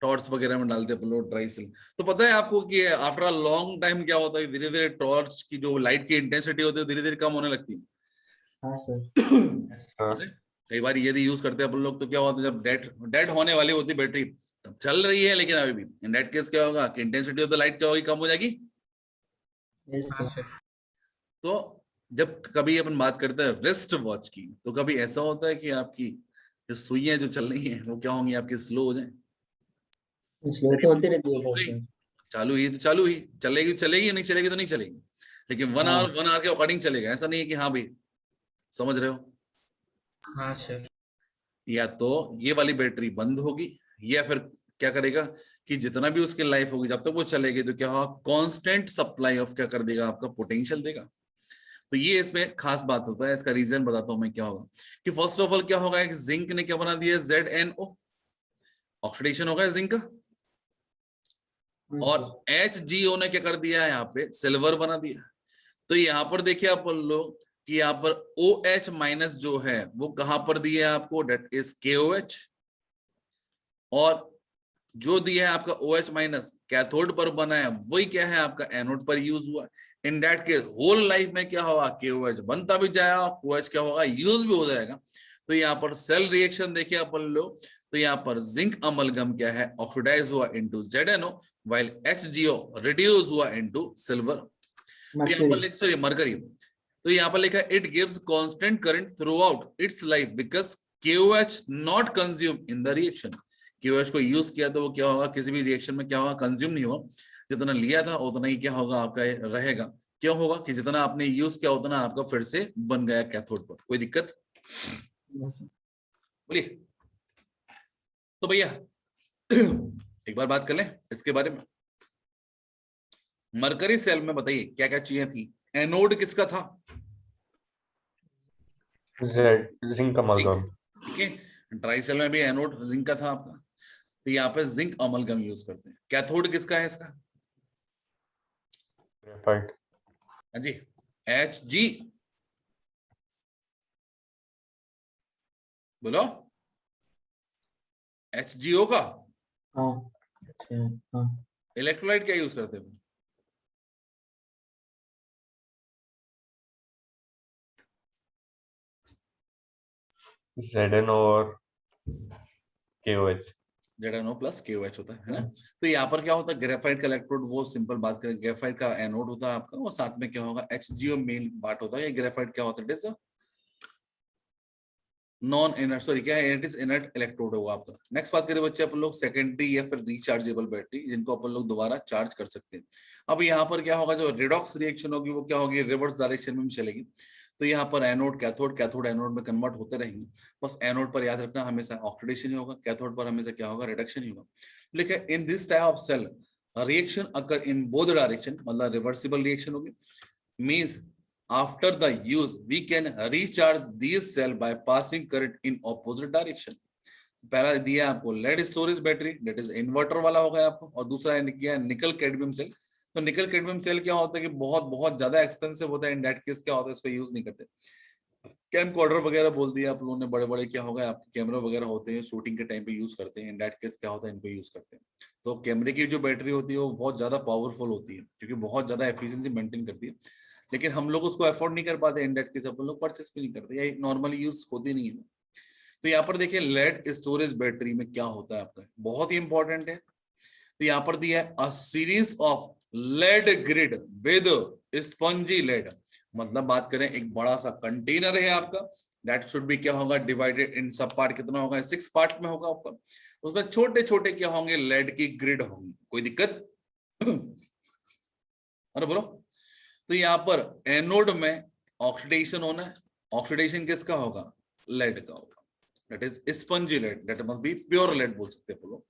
Speaker 1: टॉर्च वगैरह में डालते हैं लोग ड्राई सेल। तो पता है आपको कि आफ्टर अ लॉन्ग टाइम क्या होता है, धीरे धीरे टॉर्च की जो लाइट की इंटेंसिटी होती है धीरे धीरे कम होने लगती है।
Speaker 3: हाँ सर।
Speaker 5: सर
Speaker 1: कई बार यदि यूज करते हैं अपन लोग, तो क्या होता है जब डेड होने वाली होती बैटरी, तब चल रही है, लेकिन अभी भी इन दैट केस क्या होगा कि इंटेंसिटी ऑफ द लाइट क्या होगी, कम हो जाएगी।
Speaker 3: यस
Speaker 6: हाँ
Speaker 3: सर।
Speaker 6: सर।
Speaker 1: तो जब कभी अपन बात करते हैं रिस्ट वॉच की, तो कभी ऐसा होता है कि आपकी जो सुइयां जो चल रही हैं वो क्या होंगी, आपकी स्लो हो जाए।
Speaker 3: स्लो तो होती रहती है
Speaker 1: हो
Speaker 3: सर।
Speaker 1: गई, चालू ही तो चालू ही, चलेगी चलेगी, नहीं चलेगी तो नहीं चलेगी, लेकिन 1
Speaker 3: हाँ।
Speaker 1: आवर के अकॉर्डिंग चलेगा। ऐसा नहीं है कि हाँ भाई, समझ रहे हो।
Speaker 6: हाँ सर।
Speaker 1: या तो ये वाली बैटरी बंद होगी, या फिर क्या करेगा कि जितना भी उसकी लाइफ होगी जब तक वो चलेगी, तो क्या होगा, कांस्टेंट सप्लाई ऑफ क्या कर देगा, आपका पोटेंशियल देगा। तो ये इसमें खास बात होता है। इसका रीजन बताता हूं मैं क्या होगा कि फर्स्ट ऑफ ऑल क्या होगा, एक जिंक ने क्या बना दिया, ZnO, ऑक्सीडेशन होगा जिंक का, और HgO ने क्या कर दिया है, यहाँ पे सिल्वर बना दिया। तो यहाँ पर देखिए आप लोग कि यहाँ पर OH माइनस जो है वो कहां पर दिया है आपको, डेट इज KOH, और जो दिया है आपका OH माइनस कैथोड पर बना है, वही क्या है आपका एनोड पर यूज हुआ। In that case whole life में क्या होगा, KOH बनता भी जाएगा, OH क्या होगा, यूज भी हो जाएगा। तो यहाँ पर सेल रिएक्शन देखिए अपन लोग, तो यहाँ पर जिंक अमलगम क्या है, ऑक्सीडाइज हुआ into ZnO, while HgO reduce हुआ इनटू सिल्वर। तो यहाँ पर मरकरी, तो यहाँ पर लिखा है it gives constant current through out it's life because KOH not consume in the reaction. KOH को यूज किया तो वो क्या होगा, किसी भी रिएक्शन में क्या होगा, कंज्यूम नहीं होगा, जितना लिया था उतना ही क्या होगा आपका रहेगा। क्यों होगा कि जितना आपने यूज किया उतना आपका फिर से बन गया कैथोड पर। कोई दिक्कत बोलिए। तो भैया एक बार बात कर लें इसके बारे में। मरकरी सेल में बताइए क्या क्या चीजें थी। एनोड किसका था,
Speaker 5: जिंक अमलगम।
Speaker 1: ठीक है। ड्राई सेल में भी एनोड जिंक का था आपका, तो यहाँ पे जिंक अमलगम यूज करते हैं। कैथोड किसका है इसका,
Speaker 5: ग्रेफाइट।
Speaker 1: हाँ जी, Hg, बोलो HgO का।
Speaker 3: हाँ अच्छा हाँ।
Speaker 1: इलेक्ट्रोलाइट क्या यूज करते हैं,
Speaker 5: ZnO और KOH।
Speaker 1: ZnO प्लस KOH होता है ना। तो यहाँ पर क्या होता है, ग्रेफाइट का इलेक्ट्रोड, वो सिंपल बात करें, ग्रेफाइट का एनोड होता है आपका, और साथ में क्या होगा, HgO मेन पार्ट होता है। ये ग्रेफाइट क्या होता है, it is non inert, sorry क्या है, इट इज इनर्ट इलेक्ट्रोड होगा आपका। नेक्स्ट बात करें बच्चे अपन लोग सेकेंडरी या फिर रिचार्जेबल बैटरी, जिनको अपन लोग दोबारा चार्ज कर सकते हैं। अब यहाँ पर क्या होगा, जो रिडॉक्स रिएक्शन होगी वो क्या होगी, रिवर्स डायरेक्शन में चलेगी। तो यहाँ पर एनोड कैथोड, कैथोड एनोड में कन्वर्ट होते रहेंगे। बस एनोड पर याद रखना हमेशा ऑक्सीडेशन ही होगा, कैथोड पर हमेशा क्या होगा, रिडक्शन ही होगा। लेकिन in this type of cell reaction occur in both direction, मतलब रिवर्सिबल रिएक्शन होगी। Means after the use we can recharge these cell by passing current in opposite direction। पहला दिया आपको lead storage battery, that is inverter वाला हो गया आपको, और दूसरा है निकल कैडमियम सेल। तो निकल कैडमियम सेल क्या होता है कि बहुत बहुत ज्यादा एक्सपेंसिव होता है, इन दैट केस क्या होता है, इसको यूज नहीं करते। कैमकॉर्डर वगैरह बोल दिया आप लोगों ने, बड़े बड़े क्या होगा आपके कैमरा वगैरह होते हैं, शूटिंग के टाइम पे यूज करते हैं, इन दैट केस क्या होता है इनको यूज करते हैं। तो कैमरे की जो बैटरी होती है वो बहुत ज्यादा पावरफुल होती है, क्योंकि बहुत ज्यादा एफिशिएंसी मेंटेन करती है, लेकिन हम लोग उसको अफोर्ड नहीं कर पाते, इन दैट केस अपन लोग परचेस भी नहीं करते, या नॉर्मली यूज होती नहीं है। तो यहाँ पर देखिए लेड स्टोरेज बैटरी में क्या होता है आपका, बहुत ही इंपॉर्टेंट है। तो यहाँ पर दिया है a series of lead grid with spongy lead, मतलब बात करें एक बड़ा सा कंटेनर है आपका, दैट शुड बी क्या होगा डिवाइडेड इन सब पार्ट, कितना होगा 6 पार्ट में होगा आपका, उसमें छोटे छोटे क्या होंगे लेड की ग्रिड होंगी, कोई दिक्कत अरे बोलो। तो यहाँ पर एनोड में ऑक्सीडेशन होना है, ऑक्सीडेशन किसका होगा लेड का होगा, that is spongy lead, that must be pure lead बोल सकते हैं लोग।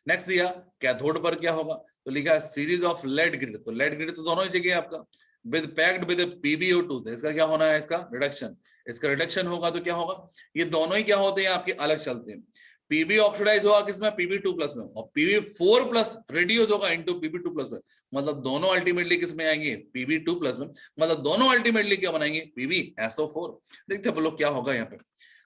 Speaker 1: नेक्स्ट दिया कैथोड पर क्या होगा, तो लिखा है सीरीज ऑफ लेड ग्रिड, तो लेड ग्रिड तो दोनों ही जगह आपका विद पैक्ड विद PbO2, तो इसका क्या होना है इसका रिडक्शन, इसका रिडक्शन होगा तो क्या होगा, ये दोनों ही क्या होते हैं आपके अलग चलते हैं, Pb ऑक्सीडाइज होगा किसमें Pb2+ में, और Pb4+ रिड्यूस होगा इनटू Pb2+ में, मतलब दोनों अल्टीमेटली किसमें आएंगे Pb2+ में, मतलब दोनों अल्टीमेटली क्या बनाएंगे PbSO4। देखते हैं लोग क्या होगा यहाँ पे।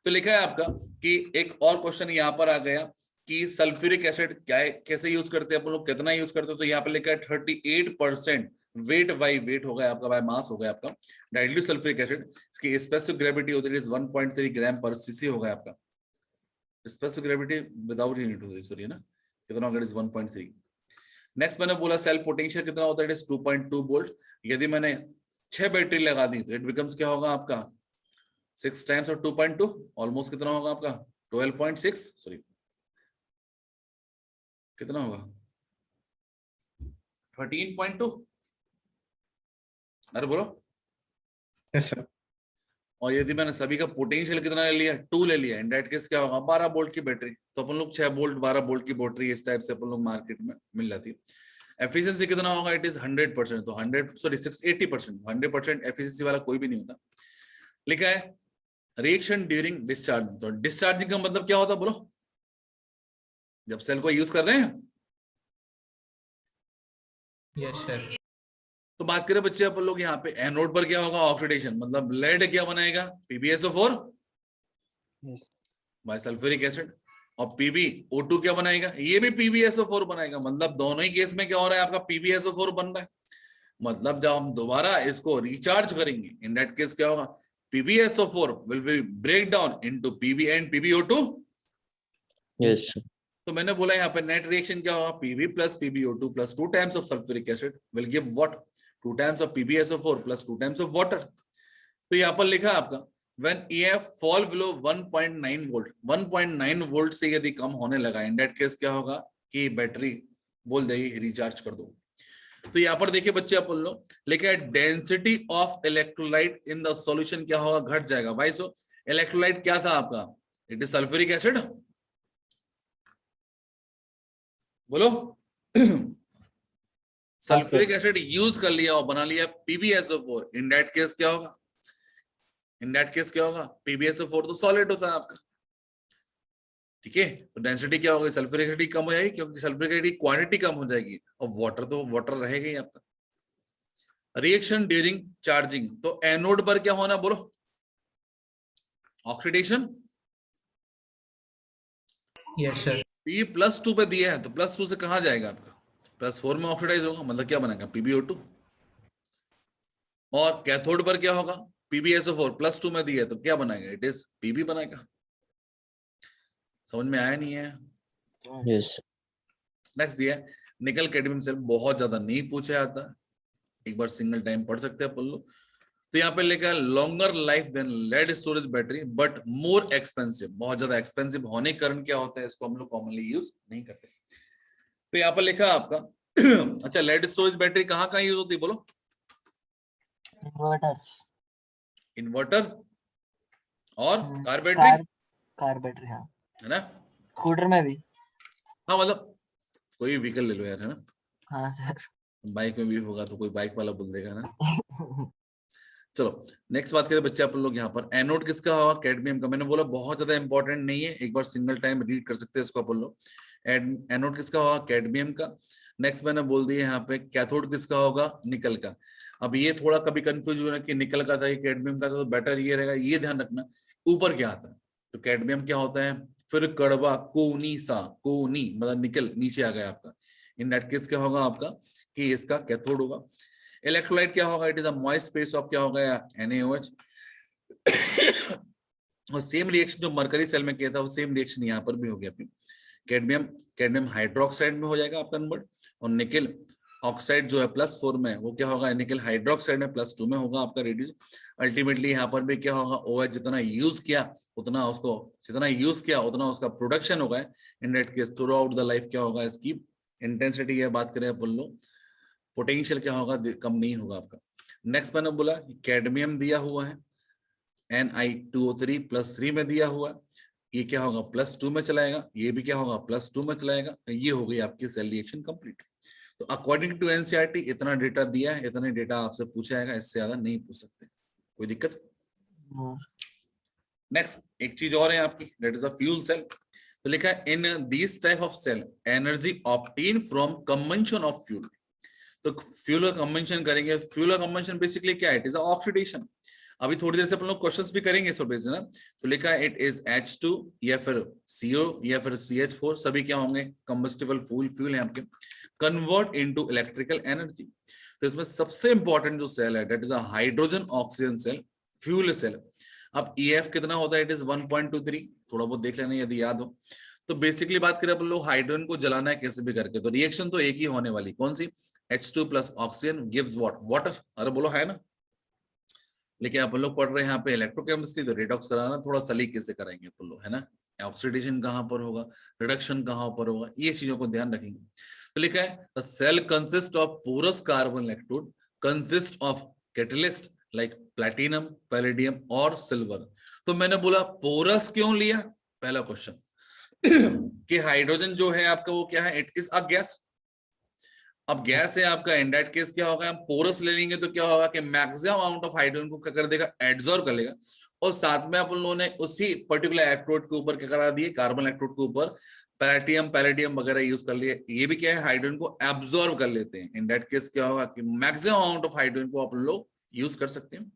Speaker 1: तो लिखा है आपका कि एक और क्वेश्चन यहाँ पर आ गया कि सल्फ्यूरिक एसिड क्या है, कैसे यूज करते हैं अपन लोग, कितना यूज करते हैं, तो यहाँ पे लिखा है 38% वेट बाई वेट हो गया आपका, बाय मास हो गया आपका डाइल्यूट सल्फ्यूरिक एसिड, इसकी स्पेसिफिक ग्रेविटी होती है 1.3 ग्राम पर सीसी हो गया आपका, स्पेसिफिक ग्रेविटी विदाउट यूनिट होती है सॉरी ना, कितना होगा 1.3। नेक्स्ट मैंने बोला सेल पोटेंशियल कितना होता है, 2.2 वोल्ट, यदि मैंने 6 बैटरी लगा दी तो इट बिकम्स क्या होगा आपका 6 टाइम्स ऑफ 2.2, ऑलमोस्ट कितना होगा आपका 12.6, सॉरी कितना होगा 13.2, अरे बोलो।
Speaker 2: Yes sir.
Speaker 1: और यदि मैंने सभी का पोटेंशियल कितना ले लिया 2 ले लिया, इन दैट केस क्या होगा 12 वोल्ट की बैटरी, तो अपन लोग 6 वोल्ट 12 वोल्ट की बैटरी इस टाइप से अपन लोग मार्केट में मिल जाती है। एफिशिएंसी कितना होगा, इट इज 100%, तो 80%, 100% एफिशिएंसी वाला कोई भी नहीं होता। लिखा है रिएक्शन ड्यूरिंग डिस्चार्ज, तो डिस्चार्जिंग का मतलब क्या होता है बोलो, जब सेल को यूज कर रहे हैं।
Speaker 8: Yes sir.
Speaker 1: तो बात करें बच्चे अपन लोग यहाँ पे एनोड पर क्या होगा ऑक्सीडेशन, मतलब लेड क्या बनाएगा PbSO4 बाय सल्फ्यूरिक एसिड, और PbO2 क्या बनाएगा, ये भी PbSO4 बनाएगा, मतलब दोनों ही केस में क्या हो रहा है आपका PbSO4 बन रहा है, मतलब जब हम दोबारा इसको रिचार्ज करेंगे इन दैट केस क्या होगा PbSO4 will be break down into Pb and PbO2।
Speaker 7: Yes
Speaker 1: तो मैंने बोला यहाँ पे नेट रिएक्शन क्या होगा Pb plus PbO2 plus 2 times of sulphuric acid will give what 2 times of PbSO4 plus 2 times of water. तो यहाँ पर लिखा है आपका when EF fall below 1.9 volt, 1.9 volt से यदि कम होने लगा इन दैट केस क्या होगा कि बैटरी बोल देगी रिचार्ज कर दो। तो यहाँ पर देखिए बच्चे अपन लोग लिखा है density of electrolyte in the solution क्या होगा घट जाएगा भाई। सो इलेक्ट्रोलाइट क्या था आपका, इट इज सल्फ्यूरिक एसिड, बोलो सल्फ्यूरिक एसिड यूज कर लिया और बना लिया PbSO4, इन दैट केस क्या होगा, इन दैट केस क्या होगा PbSO4 तो सॉलिड होता है आपका, ठीक है। तो डेंसिटी क्या होगी सल्फ्यूरिक एसिड कम हो जाएगी, क्योंकि सल्फ्यूरिक एसिड की क्वांटिटी कम हो जाएगी, और वाटर तो वाटर रहेगा ही आपका। रिएक्शन ड्यूरिंग चार्जिंग, तो एनोड पर क्या होना बोलो ऑक्सीडेशन,
Speaker 8: यस सर।
Speaker 1: P+2 पे दिया है तो +2 से कहां जाएगा आपका +4 में ऑक्सीडाइज होगा, मतलब क्या बनेगा PbO2। और कैथोड पर क्या होगा PbSO4 +2 में दिया है तो क्या बनाएगा, इट इज Pb बनाएगा। समझ में आया नहीं है?
Speaker 7: यस
Speaker 1: नेक्स्ट दिया है निकल कैडमियम सेल, बहुत ज्यादा नहीं पूछा जाता, एक बार सिंगल टाइम पढ़ सकते हैं अपन लोग। तो यहाँ पे लिखा है longer life than lead storage battery but more expensive, बहुत ज्यादा एक्सपेंसिव होने के कारण क्या होता है इसको हम लोग कॉमनली यूज नहीं करते। तो यहाँ पर लिखा है आपका अच्छा लेड स्टोरेज बैटरी कहाँ कहाँ यूज होती है बोलो, इन्वर्टर और कार बैटरी,
Speaker 3: कार बैटरी हाँ,
Speaker 1: है ना,
Speaker 3: स्कूटर में भी
Speaker 1: हाँ मतलब कोई व्हीकल ले लो यार, है ना,
Speaker 3: हाँ सर।
Speaker 1: बाइक में भी होगा तो कोई बाइक वाला बोल देगा ना। चलो नेक्स्ट बात करें बच्चे अपन लोग यहाँ पर एनोड किसका होगा कैडमियम का, मैंने बोला बहुत ज्यादा इंपॉर्टेंट नहीं है, एक बार सिंगल टाइम रीड कर सकते हैं इसको अपन लोग। एनोड किसका होगा कैडमियम का। नेक्स्ट मैंने बोल दिया यहाँ पे कैथोड किसका होगा, निकल का। अब ये थोड़ा कभी कंफ्यूज हो रहा है कि निकल का था, कैडमियम का था, तो बेटर ये रहेगा, ये ध्यान रखना ऊपर क्या आता है। तो कैडमियम क्या होता है, फिर कड़वा कोनी सा, कोनी मतलब निकल नीचे आ गया आपका। इन दैट केस क्या होगा आपका कि इसका कैथोड होगा। इलेक्ट्रोलाइट क्या होगा, it is a moist space of क्या होगा NaOH। और सेम रिएक्शन जो मरकरी सेल में किया था वो सेम रिएक्शन यहाँ पर भी हो गया। कैडमियम हाइड्रोक्साइड में हो जाएगा आपका कन्वर्ट, और निकल ऑक्साइड जो है +4 में, वो क्या होगा, निकल हाइड्रोक्साइड में +2 में होगा आपका रिड्यूस। अल्टीमेटली यहाँ पर भी क्या होगा, OH जितना यूज किया उतना उसका प्रोडक्शन होगा। इन that case through out the life क्या होगा, इसकी इंटेंसिटी है, बात करें अपन लोग, पोटेंशियल क्या होगा, कम नहीं होगा आपका। नेक्स्ट मैंने बोला कैडमियम दिया हुआ है Ni2O3 +3 में दिया हुआ, ये क्या होगा +2 में चलाएगा, ये भी क्या होगा +2 में चलाएगा। ये हो गई आपकी सेल रिएक्शन कंप्लीट। तो अकॉर्डिंग टू एनसीईआरटी इतना डेटा दिया है, इतना डेटा आपसे पूछा जाएगा, इससे ज्यादा नहीं पूछ सकते, कोई दिक्कत। नेक्स्ट एक चीज और है आपकी, that is a fuel cell. तो लिखा है in this type of cell energy obtain from combustion of fuel. तो फ्यूल का कंबंशन करेंगे, फ्यूल का कंबंशन बेसिकली क्या है, इट इज ऑक्सीडेशन। अभी थोड़ी देर से अपन लोग क्वेश्चंस भी करेंगे इस पर बेस्ड ना। तो लिखा है इट इज H2 या फिर CO या फिर CH4, सभी क्या होंगे, कंबस्टिबल फ्यूल है आपके, कन्वर्ट इनटू इलेक्ट्रिकल एनर्जी। तो इसमें सबसे इंपॉर्टेंट जो सेल है that is a hydrogen oxygen cell, fuel cell. अब EF कितना होता है, इट इज 1.23, थोड़ा बहुत देख लेना यदि याद हो। तो बेसिकली बात करें अपन लोग हाइड्रोजन को जलाना है कैसे भी करके, तो रिएक्शन तो एक ही होने वाली, कौन सी, H2 + oxygen gives what, water. अरे बोलो है ना, लेकिन अपन लोग पढ़ रहे हैं यहाँ पे इलेक्ट्रोकेमिस्ट्री, तो रेडॉक्स कराना थोड़ा सलीके से कराएंगे अपन लोग, है ना। ऑक्सीडेशन कहाँ पर होगा, रिडक्शन कहाँ पर होगा, ये चीजों को ध्यान रखेंगे। तो लिखा है the cell consist of porous carbon electrode consist of catalyst like platinum, palladium और सिल्वर। तो मैंने बोला पोरस क्यों लिया, पहला क्वेश्चन कि हाइड्रोजन जो है आपका वो क्या है, इट इज अ गैस। अब गैस है आपका, इन दैट केस क्या होगा, हम पोरस ले लेंगे तो क्या होगा कि मैक्सिमम अमाउंट ऑफ हाइड्रोजन को क्या कर देगा, एब्जॉर्ब कर लेगा। और साथ में अपन लोगों ने उसी पर्टिकुलर इलेक्ट्रोड के ऊपर क्या करा दिए, कार्बन इलेक्ट्रोड के ऊपर पैलेडियम, पैलेडियम वगैरह यूज कर लिए। ये भी क्या है, हाइड्रोजन को एब्जॉर्ब कर लेते हैं। इन दैट केस क्या होगा कि मैक्सिमम अमाउंट ऑफ हाइड्रोजन को अपन लोग यूज कर सकते हैं।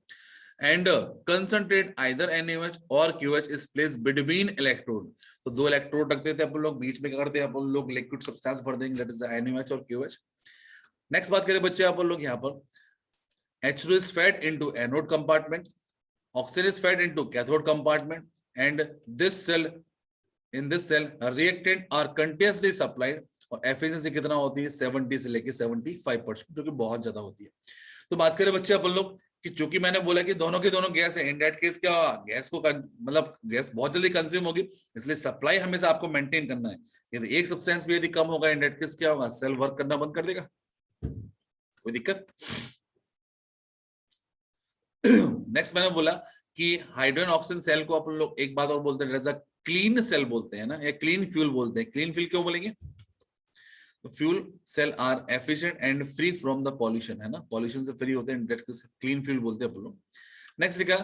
Speaker 1: एंड कंसंट्रेट आइदर NaOH और QH is place between electrode. तो दो इलेक्ट्रोड रखते थे अपन लोग, बीच में क्या करते हैं अपन लोग, लिक्विड सब्सटेंस भर देंगे, दैट इज NaOH और QH। नेक्स्ट बात करें बच्चे अपन लोग यहाँ पर, H2 is fed into anode compartment, oxygen is fed into cathode compartment, and in this cell reactant are continuously supplied। और एफिशिएंसी कितना होती है, 70 से लेके 75%, जो कि बहुत ज्यादा होती है। तो बात करें बच्चे अपन लोग कि चूंकि मैंने बोला कि दोनों के दोनों गैस है, इन दैट केस क्या होगा, गैस को मतलब गैस बहुत जल्दी कंज्यूम होगी, इसलिए सप्लाई हमेशा आपको मेंटेन करना है। यदि एक सब्सटेंस भी यदि कम होगा, इन दैट केस क्या होगा, सेल वर्क करना बंद कर देगा, कोई दिक्कत। नेक्स्ट मैंने बोला कि हाइड्रोजन ऑक्सीजन सेल को अपन लोग एक बात और बोलते हैं, क्लीन सेल बोलते हैं ना, या क्लीन फ्यूल बोलते हैं। क्लीन फ्यूल क्यों बोलेंगे, तो fuel cell are efficient and free from the pollution, है ना, पॉल्यूशन से फ्री होते हैं, क्लीन फ्यूल बोलते हैं अपन लोग। नेक्स्ट लिखा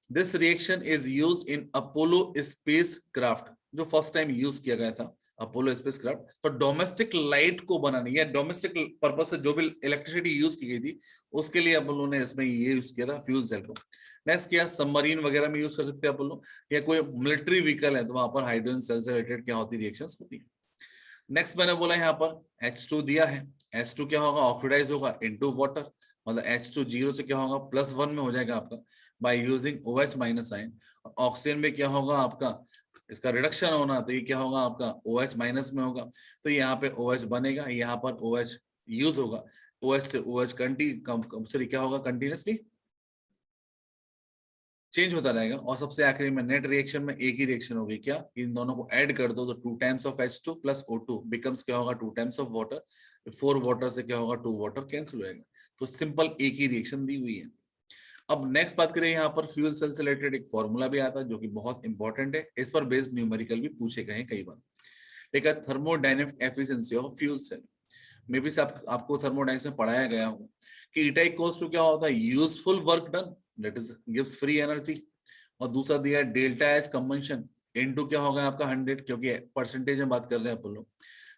Speaker 1: this reaction is used in Apollo spacecraft, जो फर्स्ट टाइम यूज किया गया था अपोलो स्पेसक्राफ्ट। तो डोमेस्टिक लाइट को बनाने या डोमेस्टिक पर्पज से जो भी इलेक्ट्रिसिटी यूज की गई थी, उसके लिए अपोलो ने इसमें ये यूज किया था, फ्यूल सेल को। नेक्स्ट क्या, सबमरीन वगैरह में यूज कर सकते हैं अपोलो, या कोई मिलिट्री व्हीकल है तो वहां पर हाइड्रोजन सेल से रिलेटेड क्या होती है, रिएक्शंस होती है। नेक्स्ट मैंने बोला यहाँ पर H2 दिया है, H2 क्या होगा, ऑक्सीडाइज होगा इनटू वाटर, मतलब H2 0 से क्या होगा +1 में हो जाएगा आपका by using OH minus ion. Oxygen में क्या होगा आपका, इसका रिडक्शन होना, तो ये क्या होगा आपका OH माइनस में होगा, तो यहाँ पे OH बनेगा, यहाँ पर OH यूज होगा, OH से OH क्या होगा, कंटिन्यूसली चेंज होता रहेगा। और सबसे आखिरी में नेट रिएक्शन में एक ही रिएक्शन होगी, क्या, इन दोनों को ऐड कर दो तो 2 times of H2 + O2 becomes क्या होगा 2 टाइम्स ऑफ वाटर, 4 वाटर से क्या होगा 2 वाटर कैंसिल हो जाएगा। तो सिंपल एक ही रिएक्शन दी हुई है। अब नेक्स्ट बात करें, यहाँ पर फ्यूल सेल से रिलेटेड एक फॉर्मूला भी आता है जो कि बहुत इंपॉर्टेंट है, इस पर बेस्ड न्यूमेरिकल भी पूछे गए हैं कई बार। देखा thermodynamic efficiency of fuel cell, may be आपको थर्मोडायनेमिक्स में पढ़ाया गया होगा कि E इक्वल्स टू क्या होता है, useful work done, that is gives free energy. और दूसरा दिया ΔH कंबंशन इनटू क्या होगा आपका 100, क्योंकि परसेंटेज में बात कर रहे हैं अपन लोग,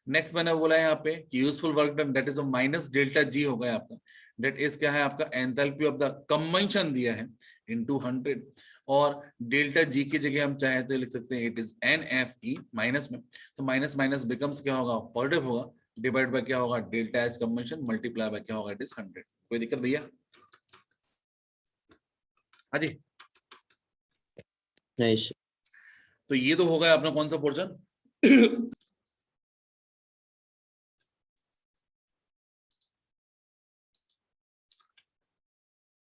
Speaker 1: नेक्स्ट मैंने बोला है यहाँ पे कि useful work done that is minus delta G होगा यहाँ आपका, दैट इज क्या है आपका एंथैल्पी ऑफ द कंबंशन दिया है इनटू 100, और डेल्टा जी की जगह हम चाहे तो लिख सकते हैं इट इज NFE माइनस में, तो माइनस माइनस बिकम्स क्या होगा पॉजिटिव होगा, डिवाइड बाय क्या होगा delta H combustion multiply by क्या होगा इट इज 100। कोई दिक्कत भैया? हाँ जी,
Speaker 7: Nice.
Speaker 1: तो ये तो हो गया अपना कौन सा पोर्शन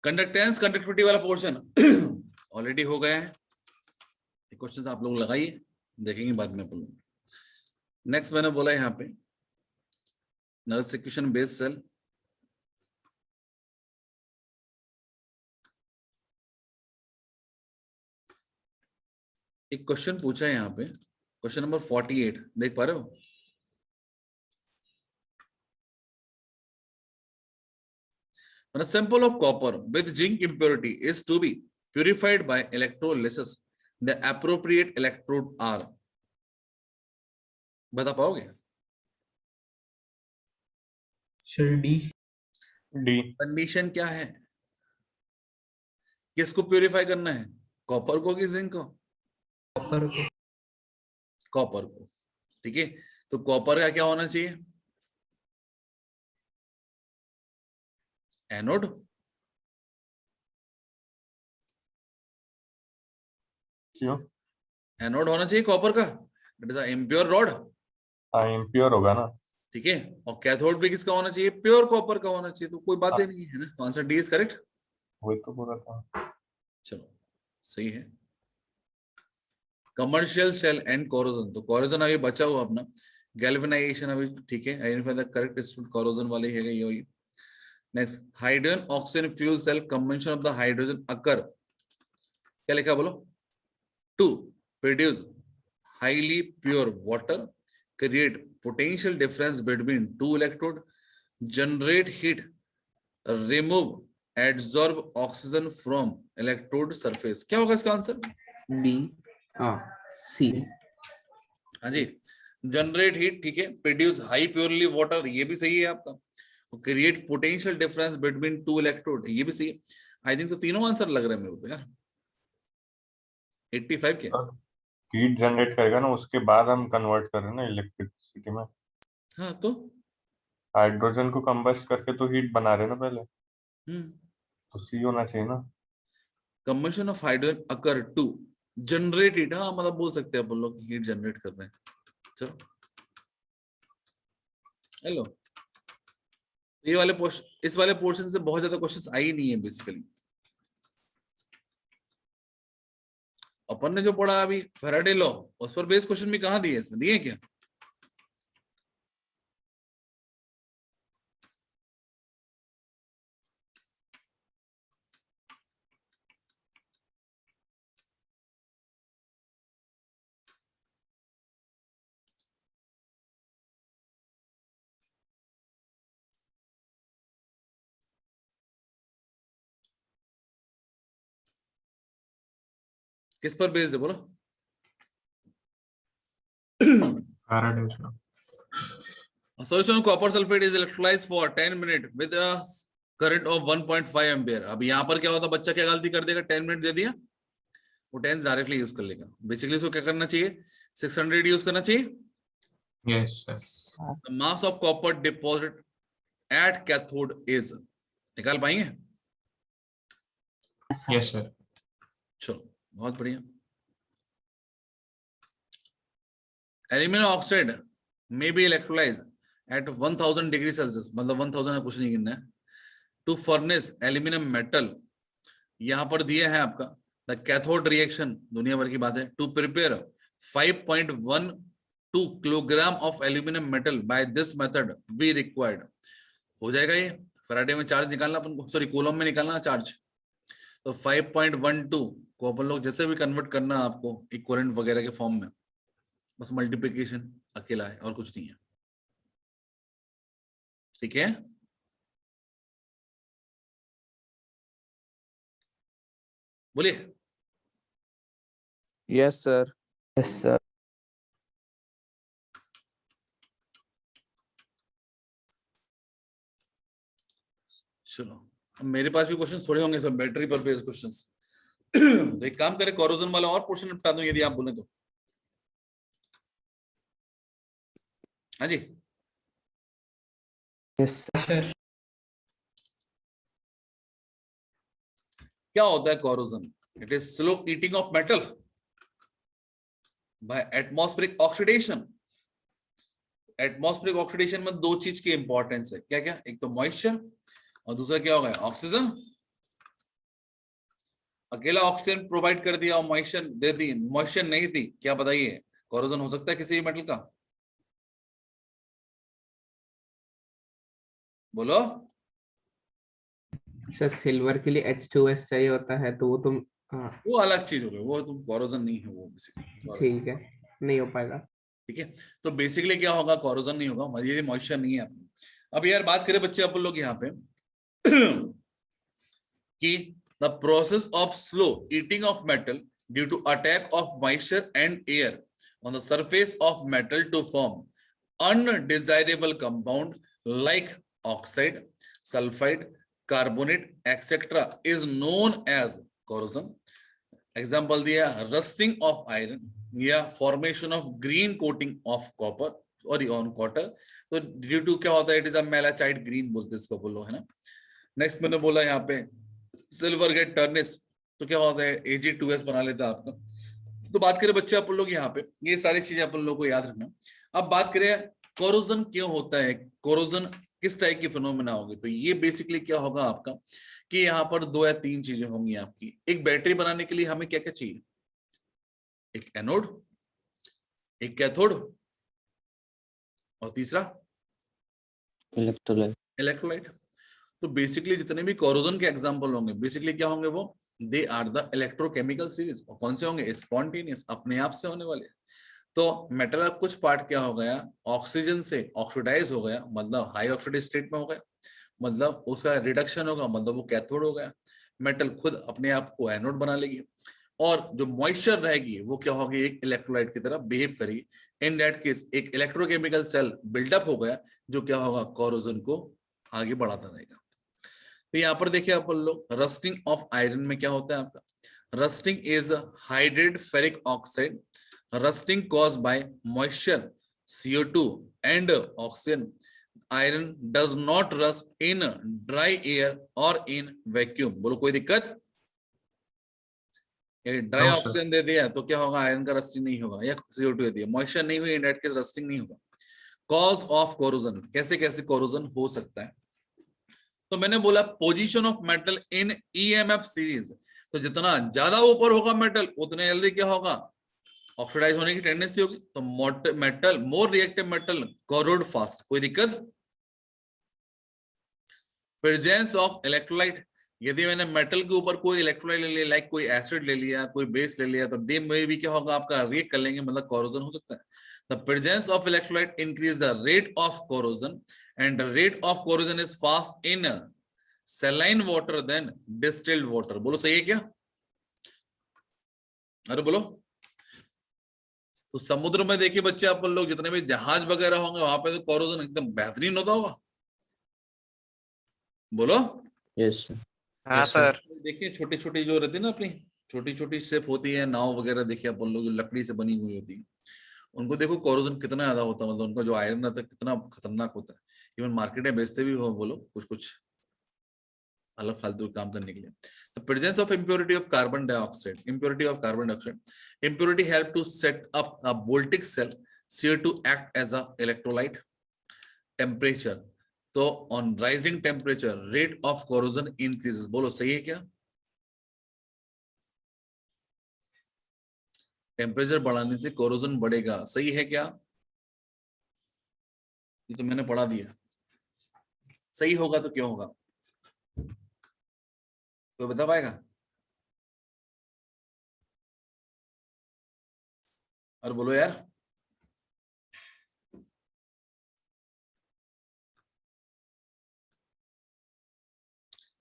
Speaker 1: कंडक्टेंस कंडक्टिविटी वाला पोर्शन ऑलरेडी हो गया है। क्वेश्चंस आप लोग लगाइए, देखेंगे बाद में अपन लोग। नेक्स्ट मैंने बोला यहाँ पे नर्स इक्वेशन बेस्ड सेल, एक क्वेश्चन पूछा है यहाँ पे, क्वेश्चन नंबर 48 देख पा रहे हो? When a sample of copper with zinc impurity is to be purified by electrolysis, the appropriate electrode are, बता पाओगे?
Speaker 8: Sir D.
Speaker 5: डी।
Speaker 1: कंडीशन क्या है, किसको प्यूरिफाई करना है, कॉपर को कि जिंक को?
Speaker 8: Copper को.
Speaker 1: कॉपर को, ठीक है। तो कॉपर का क्या होना चाहिए, एनोड,
Speaker 5: क्यों?
Speaker 1: एनोड होना चाहिए कॉपर का, इट इज इम्प्योर रॉड,
Speaker 5: हाँ इम्प्योर होगा ना।
Speaker 1: ठीक है। और कैथोड भी किसका होना चाहिए, प्योर कॉपर का होना चाहिए, तो कोई बात ही नहीं है ना, तो आंसर डी इज करेक्ट।
Speaker 5: वही तो बोला था।
Speaker 1: चलो सही है। कमर्शियल सेल एंड कोरोजन, तो कोरोजन अभी बचा हुआ अपना, गैल्वेनाइजेशन अभी ठीक है, identify the correct instant corrosion वाले है ये। Next hydrogen oxygen fuel cell combustion of the hydrogen occur, क्या लिखा बोलो, to produce highly pure water, create potential difference between two electrode, generate heat, remove adsorb oxygen from electrode surface। क्या होगा इसका answer?
Speaker 6: D. हाँ सी।
Speaker 1: हाँ जी, generate heat, ठीक है, प्रोड्यूस हाई प्योरली वाटर, ये भी सही है आपका, create potential difference between two electrode, ये भी सही है। आई थिंक तो तीनों आंसर लग रहे हैं मेरे को यार। 85 के
Speaker 5: हीट जनरेट करेगा ना, उसके बाद हम कन्वर्ट कर रहे हैं ना इलेक्ट्रिसिटी में।
Speaker 1: हाँ तो
Speaker 5: हाइड्रोजन को कंबस्ट करके तो हीट बना रहे हैं ना पहले, तो सी होना चाहिए ना।
Speaker 1: Combustion of hydrogen occur to generate heat, हाँ मतलब बोल सकते हैं अपन लोग हीट जनरेट कर रहे हैं। चलो हेलो, ये वाले पोर्शन, इस वाले पोर्शन से बहुत ज्यादा क्वेश्चंस आई नहीं है बेसिकली। अपन ने जो पढ़ा अभी फैराडे लॉ, उस पर बेस क्वेश्चन भी कहाँ दिए, इसमें दिए क्या? किस पर बेस्ड है बोलो?
Speaker 2: Faraday law.
Speaker 1: A solution of copper sulfate is electrolyzed for 10 minutes with a current of 1.5 ampere. अब यहाँ पर क्या होता, बच्चा क्या गलती कर देगा, 10 मिनट दे दिया, वो 10 डायरेक्टली यूज कर लेगा। बेसिकली इसको क्या करना चाहिए, 600 यूज करना चाहिए।
Speaker 2: Yes, sir.
Speaker 1: The mass of copper deposit at cathode is, निकाल पाएंगे?
Speaker 2: Yes, sir.
Speaker 1: चलो बहुत बढ़िया। Aluminium oxide may be electrolysed at 1000 degree Celsius, मतलब 1000 कुछ नहीं गिनना है, टू फर्नेस एल्यूमिनियम मेटल। यहां पर दिया है आपका द कैथोड रिएक्शन, दुनिया भर की बात है, to prepare 5.12 kilogram of aluminium metal by this method we required. हो जाएगा ये? फैराडे में चार्ज निकालना अपन को, सॉरी कूलम में निकालना चार्ज, तो 5.12 को अपन लोग जैसे भी कन्वर्ट करना आपको इक्विवेलेंट वगैरह के फॉर्म में, बस मल्टीप्लिकेशन अकेला है और कुछ नहीं है, ठीक है। बोलिए।
Speaker 9: Yes, sir.
Speaker 4: Yes sir.
Speaker 1: चलो अब मेरे पास भी क्वेश्चन थोड़े होंगे सब बैटरी पर बेस्ड क्वेश्चंस। तो एक काम करें, कोरोजन वाला और पोर्शन निपटा दूं यदि आप बोले तो। हाँ जी,
Speaker 4: यस
Speaker 8: सर
Speaker 1: क्या होता है corrosion? It is slow eating of metal by atmospheric oxidation. Atmospheric oxidation में दो चीज की इंपॉर्टेंस है, क्या क्या? एक तो मॉइस्चर और दूसरा क्या होगा? ऑक्सीजन। अकेला ऑक्सीजन प्रोवाइड कर दिया और मॉइस्चर दे दी, मॉइस्चर नहीं दी, क्या बताइए कोरोजन हो सकता है किसी भी मेटल का? बोलो।
Speaker 6: सर सिल्वर के लिए H2S चाहिए होता है, तो वो तुम हाँ
Speaker 1: वो अलग चीज हो गई, वो तो कोरोजन नहीं है वो बेसिकली।
Speaker 6: ठीक है, नहीं हो पाएगा।
Speaker 1: ठीक है, तो बेसिकली क्या होगा? कोरोजन नहीं होगा, यदि मॉइस्चर नहीं है। अब यार बात करें बच्चे अपन लोग यहाँ पे कि the process of slow eating of metal due to attack of moisture and air on the surface of metal to form undesirable compound like oxide, sulphide, carbonate etcetera is known as corrosion. Example दिया rusting of iron या formation of green coating of copper और on copper. तो due to क्या होता है? It is a malachite green बोलते हैं इसको अपन लोग, है ना। नेक्स्ट मैंने बोला यहाँ पे सिल्वर गेट टर्निस, तो क्या होता है? Ag2S बना लेता है आपका। तो बात करें बच्चे अपन लोग यहाँ पे, ये सारी चीजें अपन लोग को याद रखना। अब बात करें कोरोजन क्यों होता है, कोरोजन किस टाइप की फिनोमेना होगी, तो ये बेसिकली क्या होगा आपका कि यहाँ पर दो या तीन चीजें होंगी आपकी। एक बैटरी बनाने के लिए हमें क्या क्या चाहिए? एक एनोड, एक कैथोड और तीसरा
Speaker 7: इलेक्ट्रोलाइट।
Speaker 1: इलेक्ट्रोलाइट। तो बेसिकली जितने भी कोरोजन के एग्जांपल होंगे बेसिकली क्या होंगे? वो they are the electrochemical series. और कौन से होंगे? स्पॉन्टेनियस, अपने आप से होने वाले। तो मेटल का कुछ पार्ट क्या हो गया? ऑक्सीजन से ऑक्सीडाइज हो गया, मतलब हाई ऑक्सीडाइज स्टेट में हो गया, मतलब उसका रिडक्शन होगा, मतलब वो कैथोड हो गया। मेटल खुद अपने आप को एनोड बना लेगी और जो मॉइस्चर रहेगी वो क्या होगी? एक इलेक्ट्रोलाइट की तरह बिहेव करेगी। इन दैट केस एक इलेक्ट्रोकेमिकल सेल बिल्डअप हो गया जो क्या होगा? कोरोजन को आगे बढ़ाता रहेगा। तो यहाँ पर देखिए अपन लोग रस्टिंग ऑफ आयरन में क्या होता है आपका? Rusting is hydrate ferric oxide. Rusting cause by moisture, CO2 and oxygen. Iron does not rust in dry air और इन वैक्यूम। बोलो कोई दिक्कत? Dry
Speaker 2: No, sir.
Speaker 1: ऑक्सीजन दे दिया तो क्या होगा? आयरन का रस्टिंग नहीं होगा, या CO2 दे दिया, मॉइस्चर नहीं हुई, इन दैट केस रस्टिंग नहीं होगा। कॉज ऑफ कोरोजन, कैसे कैसे कोरोजन हो सकता है? तो मैंने बोला position of metal in EMF series. तो जितना ज्यादा ऊपर होगा मेटल उतने जल्दी क्या होगा? ऑक्सीडाइज होने की टेंडेंसी होगी। तो मेटल मोर रिएक्टिव मेटल कोरोड फास्ट। कोई दिक्कत? प्रेजेंस ऑफ इलेक्ट्रोलाइट, यदि मैंने मेटल के ऊपर कोई इलेक्ट्रोलाइट ले लिया, लाइक कोई एसिड ले लिया, कोई बेस ले लिया, तो डे में भी क्या होगा आपका? रिएक्ट कर लेंगे, मतलब कोरोजन हो सकता है। The presence of electrolyte increase the rate of corrosion, and the rate of corrosion is fast in saline water than distilled water. बोलो सही है क्या? अरे बोलो। तो समुद्र में देखिए बच्चे अपन लोग जितने भी जहाज वगैरह होंगे वहां पे तो कोरोजन एकदम बेहतरीन होता होगा। बोलो।
Speaker 7: यस
Speaker 9: हाँ
Speaker 2: Yes, sir.
Speaker 9: सर।
Speaker 1: देखिए छोटी छोटी जो रहती है ना अपनी छोटी छोटी शिप होती है, नाव वगैरह, देखिए अपन लोग जो लकड़ी से बनी हुई होती है, उनको देखो कोरोजन कितना ज्यादा होता है, मतलब उनका जो आयरन रहता है कितना खतरनाक होता है। इवन मार्केट में बेचते भी हो बोलो कुछ कुछ अलग फालतू काम करने के लिए। The presence of impurity of carbon dioxide, impurity of carbon dioxide, impurity help to set up a Voltaic cell. CO2 act as a electrolyte. Temperature, तो on rising temperature rate of corrosion increases. बोलो सही है क्या? Temperature बढ़ाने से corrosion बढ़ेगा, सही है क्या? ये तो मैंने पढ़ा दिया। सही होगा तो क्यों होगा? कोई बता पाएगा? और बोलो यार।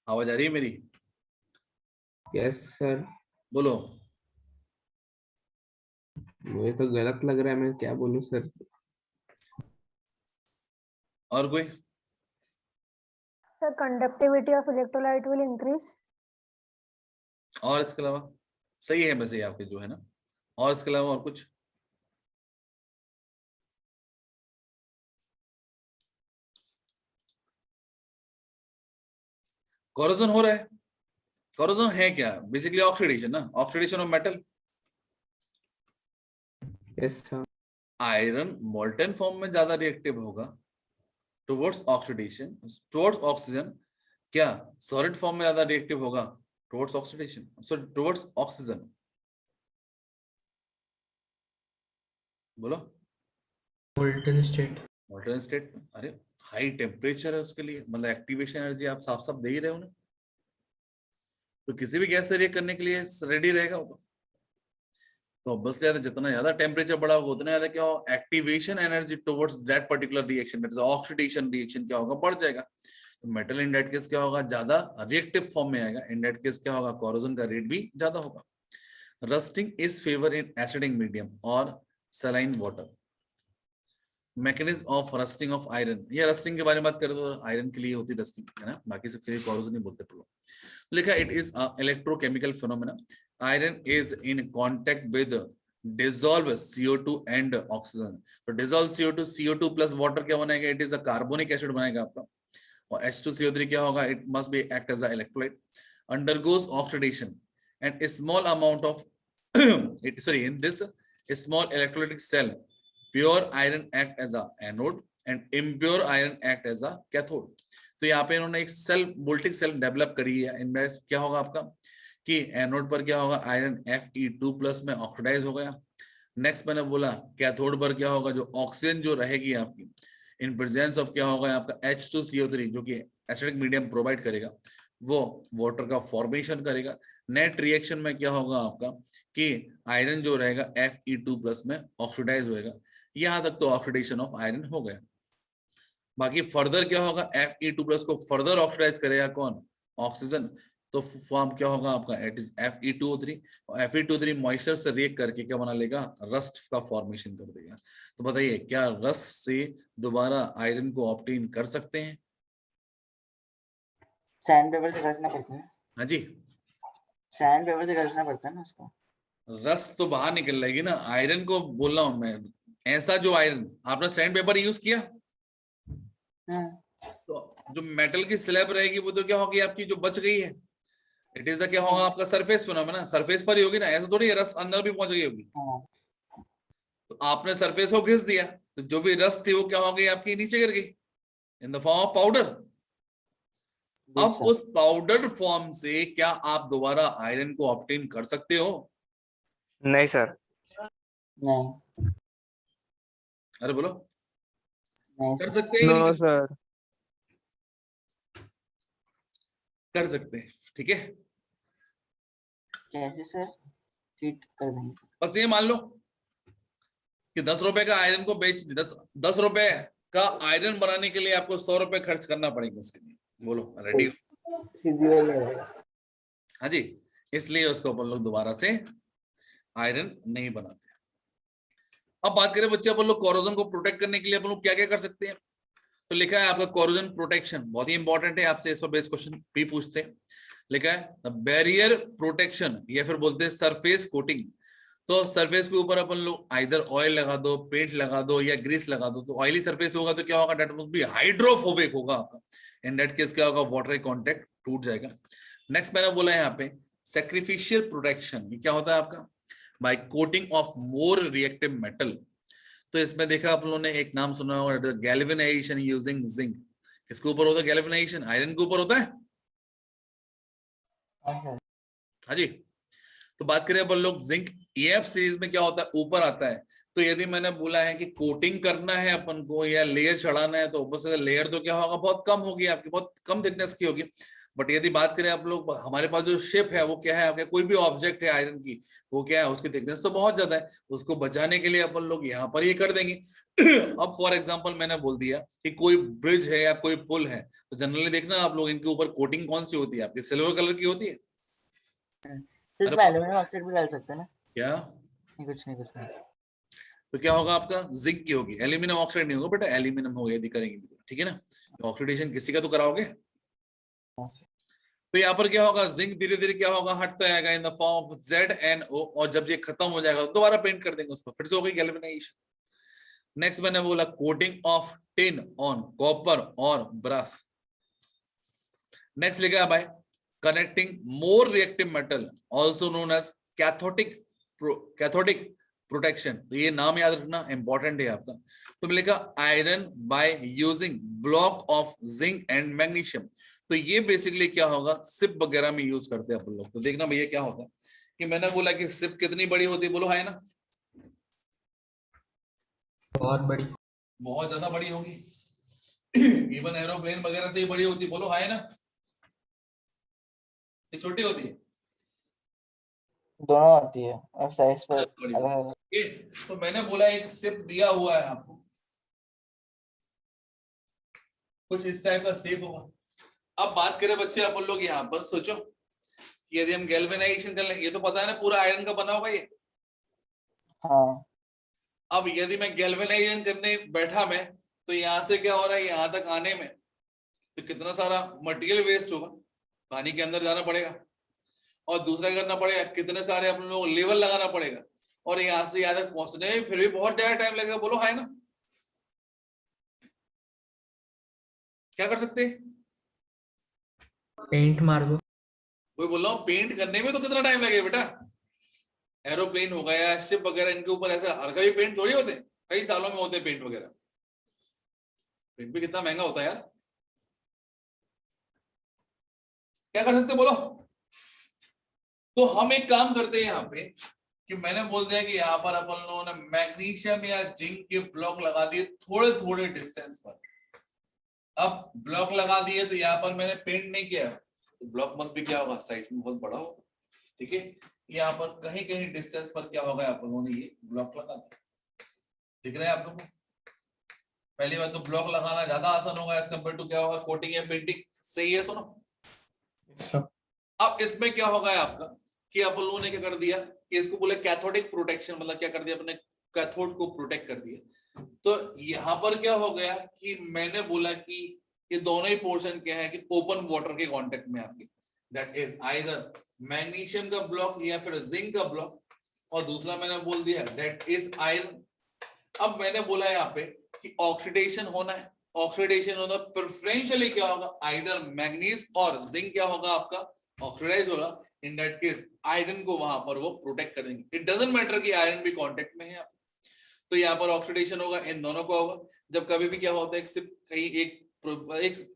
Speaker 1: आवाज आ रही है मेरी?
Speaker 6: Yes sir.
Speaker 1: बोलो।
Speaker 6: मुझे तो गलत लग रहा है, मैं क्या बोलूं सर।
Speaker 1: और कोई?
Speaker 9: Sir, conductivity of electrolyte will increase.
Speaker 1: और इसके अलावा सही है वैसे ये आपके जो है ना, और इसके अलावा और कुछ? कोरोजन हो रहा है, कोरोजन है क्या? बेसिकली ऑक्सीडेशन ना, oxidation of metal.
Speaker 6: Yes, sir.
Speaker 1: Iron molten form में ज्यादा रिएक्टिव होगा टुवर्ड्स ऑक्सीडेशन, टुवर्ड्स ऑक्सीजन। क्या सॉलिड फॉर्म में ज्यादा रिएक्टिव होगा towards oxidation, sorry towards oxygen? बोलो।
Speaker 8: molten state.
Speaker 1: मॉडर्न स्टेट में, अरे हाई टेम्परेचर है उसके लिए, मतलब एक्टिवेशन एनर्जी आप साफ साफ दे ही रहे हो ना, तो किसी भी गैस से रिएक्ट करने के लिए रेडी रहेगा वो। तो ऑब्वियसली जितना ज्यादा टेम्परेचर बढ़ा होगा उतना ज्यादा क्या होगा, activation energy towards that particular reaction, that is oxidation reaction क्या होगा, बढ़ जाएगा। तो मेटल इन दैट केस क्या होगा, ज्यादा रिएक्टिव फॉर्म में आएगा, इन दैट केस क्या होगा, कोरोजन का रेट भी ज्यादा होगा। Rusting is favour in acidic medium और saline water. Mechanism of rusting of iron, ये रस्टिंग के बारे में बात करें तो आयरन के लिए होती है रस्टिंग, है ना, बाकी सब के लिए कोरोजन नहीं बोलते तो लिखा it is electrochemical phenomena. Iron is in contact with dissolve CO2 and oxygen. तो dissolve CO2, CO2 plus water क्या बनाएगा, it is a carbonic acid बनाएगा आपका, और H2CO3 क्या होगा, it must be act as a electrolyte, undergoes oxidation and small amount of in this small electrolytic cell, pure iron act as a anode and impure iron act as a cathode। तो यहाँ पे इन्होंने एक cell, voltaic cell develop करी है, इनमें क्या होगा आपका कि एनोड पर क्या होगा, आयरन Fe2+ में ऑक्सीडाइज हो गया। नेक्स्ट मैंने बोला कैथोड पर क्या होगा, जो ऑक्सीजन जो रहेगी आपकी इन प्रेजेंस ऑफ क्या होगा आपका H2CO3 जो कि एसिडिक मीडियम प्रोवाइड करेगा, वो वाटर का फॉर्मेशन करेगा। नेट रिएक्शन में क्या होगा आपका कि आयरन जो रहेगा Fe2+ में ऑक्सीडाइज होएगा। यहां तक तो ऑक्सीडेशन ऑफ आयरन हो गया। बाकी फर्दर क्या होगा, Fe2+ को फर्दर ऑक्सीडाइज करेगा कौन, ऑक्सीजन, तो फॉर्म क्या होगा आपका, इट इज Fe2O3, और Fe2O3 मॉइस्चर से रिएक्ट करके क्या बना लेगा, रस्ट का फॉर्मेशन कर देगा। तो बताइए क्या रस्ट से दोबारा आयरन को ऑब्टेन कर सकते हैं?
Speaker 3: सैंड पेपर से घसना पड़ता है।
Speaker 1: हाँ जी,
Speaker 3: सैंड पेपर से घसना पड़ता है ना उसको।
Speaker 1: रस्ट तो बाहर निकल जाएगी ना, आयरन को बोल रहा हूं मैं। ऐसा जो आयरन, आपने सैंड पेपर यूज किया, तो जो मेटल की स्लैब रहेगी वो तो क्या होगी आपकी, जो बच गई है, इट इज क्या होगा आपका सरफेस फिनोमेना, सरफेस पर ही होगी ना, ऐसा थोड़ी रस अंदर भी पहुंच गई होगी। तो आपने सरफेस को घिस दिया, तो जो भी रस थी वो क्या हो गई आपकी, नीचे गिर गई in the form of powder. अब उस पाउडर फॉर्म से क्या आप दोबारा आयरन को ऑब्टेन कर सकते हो?
Speaker 10: नहीं सर।
Speaker 3: नहीं।
Speaker 1: अरे बोलो,
Speaker 3: नहीं
Speaker 1: कर
Speaker 3: सर।
Speaker 1: सकते हैं?
Speaker 10: No sir.
Speaker 1: कर सकते हैं, ठीक है।
Speaker 3: कैसे सर? हीट कर देंगे।
Speaker 1: बस ये मान लो कि 10 रुपए का आयरन को बेच, 10 रुपए का आयरन बनाने के लिए आपको 100 रुपए खर्च करना पड़ेगा उसके लिए। बोलो रेडी हो? हाँ जी, इसलिए उसको अपन लोग दोबारा से आयरन नहीं बनाते। अब बात करें बच्चे, अपन लोग कोरोजन को प्रोटेक्ट करने के लिए अपन लोग क्या क्या कर सकते हैं। तो लिखा है आपका कोरोजन प्रोटेक्शन, बहुत ही इंपॉर्टेंट है, आपसे इस पर बेस क्वेश्चन भी पूछते हैं। लिखा है बैरियर प्रोटेक्शन, या फिर बोलते हैं सरफेस कोटिंग। तो सरफेस के ऊपर अपन लोग आइदर ऑयल लगा दो, पेंट लगा दो, या ग्रीस लगा दो। तो ऑयली सरफेस होगा तो क्या होगा, डेट मस्ट बी हाइड्रोफोबिक होगा आपका, इन दैट केस क्या होगा, वाटर कांटेक्ट टूट जाएगा। नेक्स्ट मैंने बोला है यहाँ पे सैक्रिफिशियल प्रोटेक्शन, ये क्या होता है आपका, by coating of more reactive metal. तो इसमें देखा आप लोगों ने एक नाम सुना होगा, गैल्वेनाइजेशन यूजिंग जिंक। किसके ऊपर होता है गैल्वेनाइजेशन, आयरन के ऊपर होता है। हाँ जी, तो बात करें अपन लोग जिंक, EF सीरीज में क्या होता है, ऊपर आता है। तो यदि मैंने बोला है कि कोटिंग करना है अपन को या लेयर चढ़ाना है, तो ऊपर से लेयर तो क्या होगा, बहुत कम होगी आपकी, बहुत कम थिकनेस की होगी। बट यदि बात करें आप लोग, हमारे पास जो शिप है वो क्या है आपके, कोई भी ऑब्जेक्ट है आयरन की, वो क्या है, उसकी थिकनेस तो बहुत ज्यादा है, उसको बचाने के लिए अपन लोग यहाँ पर ये कर देंगे। अब फॉर एग्जांपल मैंने बोल दिया कि कोई ब्रिज है या कोई पुल है, तो जनरली देखना आप लोग इनके ऊपर कोटिंग कौन सी होती है आपकी, सिल्वर कलर की होती है।
Speaker 3: इसमें एल्युमिनियम ऑक्साइड भी डाल सकते हैं ना?
Speaker 1: क्या
Speaker 3: नहीं, कुछ नहीं, कुछ नहीं।
Speaker 1: तो क्या होगा आपका, जिंक की होगी, एल्यूमिनियम ऑक्साइड नहीं होगा बेटा, एल्यूमिनियम होगा यदि करेंगे, ठीक है ना। तो ऑक्सीडेशन किसी का तो कराओगे, तो यहाँ पर क्या होगा, जिंक धीरे धीरे क्या होगा, हटता जाएगा in the form of ZnO, और जब ये खत्म हो जाएगा तो दोबारा पेंट कर देंगे उस पर, फिर से हो गई गैल्वेनाइजेशन। नेक्स्ट मैंने बोला coating of tin on copper और ब्रास। नेक्स्ट लिखा है भाई connecting more reactive metal also known as cathodic protection. तो ये नाम याद रखना इंपॉर्टेंट है आपका। तो मैंने लिखा iron by using block of zinc and magnesium. तो ये बेसिकली क्या होगा, सिप वगैरह में यूज करते हैं अपन लोग। तो देखना भैया क्या होगा कि मैंने बोला कि सिप कितनी बड़ी होती है, बोलो है ना,
Speaker 8: बहुत बड़ी,
Speaker 1: बहुत ज्यादा बड़ी होगी। इवन एरोप्लेन वगैरह से ही बड़ी होती है, बोलो है ना, ये छोटी होती है,
Speaker 3: दोनों आती है और साइज पर
Speaker 1: बड़ी
Speaker 3: अलग
Speaker 1: होती
Speaker 3: अलग।
Speaker 1: है। तो मैंने बोला एक सिप दिया हुआ है आपको, कुछ इस टाइप का शेप होगा। अब बात करें बच्चे अपन लोग यहाँ पर, सोचो यदि हम गैल्वेनाइजेशन कर लें, ये तो पता है ना पूरा आयरन का बना होगा ये।
Speaker 3: हाँ
Speaker 1: अब यदि मैं गैल्वेनाइजेशन करने बैठा मैं, तो यहाँ से क्या हो रहा है, यहाँ तक आने में तो कितना सारा मटेरियल वेस्ट होगा, पानी के अंदर जाना पड़ेगा, और दूसरा करना पड़ेगा कितने सारे अपन लोग लेवल लगाना पड़ेगा, और यहाँ से यहाँ तक पहुंचने में फिर भी बहुत ज्यादा टाइम लगेगा, बोलो है ना। क्या कर सकते हैं,
Speaker 8: पेंट मार दो।
Speaker 1: कोई बोल रहा हूँ पेंट करने में तो कितना टाइम लगेगा बेटा, एरोप्लेन हो गया, शिप वगैरह, इनके ऊपर ऐसा हर कभी पेंट थोड़ी होते हैं, कई सालों में होते हैं पेंट वगैरह। पेंट भी कितना महंगा होता है यार, क्या कर सकते बोलो। तो हम एक काम करते हैं यहाँ पे कि मैंने बोल दिया कि यहाँ पर अपन लोगों ने मैग्नीशियम या जिंक के ब्लॉक लगा दिए थोड़े थोड़े डिस्टेंस पर। अब ब्लॉक लगा दिए तो यहाँ पर मैंने पेंट नहीं किया, तो ब्लॉक मस्ट भी क्या होगा, साइज में बहुत बड़ा होगा, ठीक है। यहाँ पर कहीं कहीं डिस्टेंस पर क्या होगा, आप लोगों ने ये ब्लॉक लगा दिया, दिख रहा है आप लोगों को। पहली बात तो ब्लॉक लगाना ज्यादा आसान होगा एज कम्पेयर टू क्या होगा, कोटिंग या पेंटिंग, सही है। सुनो अब इसमें क्या होगा आपका कि आप लोगों ने क्या कर दिया कि इसको बोले कैथोडिक प्रोटेक्शन, मतलब क्या कर दिया, अपने कैथोड को प्रोटेक्ट कर दिया। तो यहाँ पर क्या हो गया कि मैंने बोला कि ये दोनों ही पोर्शन क्या है कि ओपन वाटर के कांटेक्ट में आपके, दैट इज आइदर मैग्नीशियम का ब्लॉक या फिर जिंक का ब्लॉक, और दूसरा मैंने बोल दिया दैट इज आयरन। अब मैंने बोला यहाँ पे कि ऑक्सीडेशन होना है, ऑक्सीडेशन होना प्रेफरेंशियली क्या होगा, आइदर मैग्नीज और जिंक क्या होगा आपका ऑक्सीडाइज होगा। इन दैट केस आयरन को वहां पर वो प्रोटेक्ट कर देंगे, इट डजंट मैटर कि आयरन भी कांटेक्ट में है। तो यहाँ पर ऑक्सीडेशन होगा, इन दोनों को होगा। जब कभी भी क्या होता है सिर्फ कहीं एक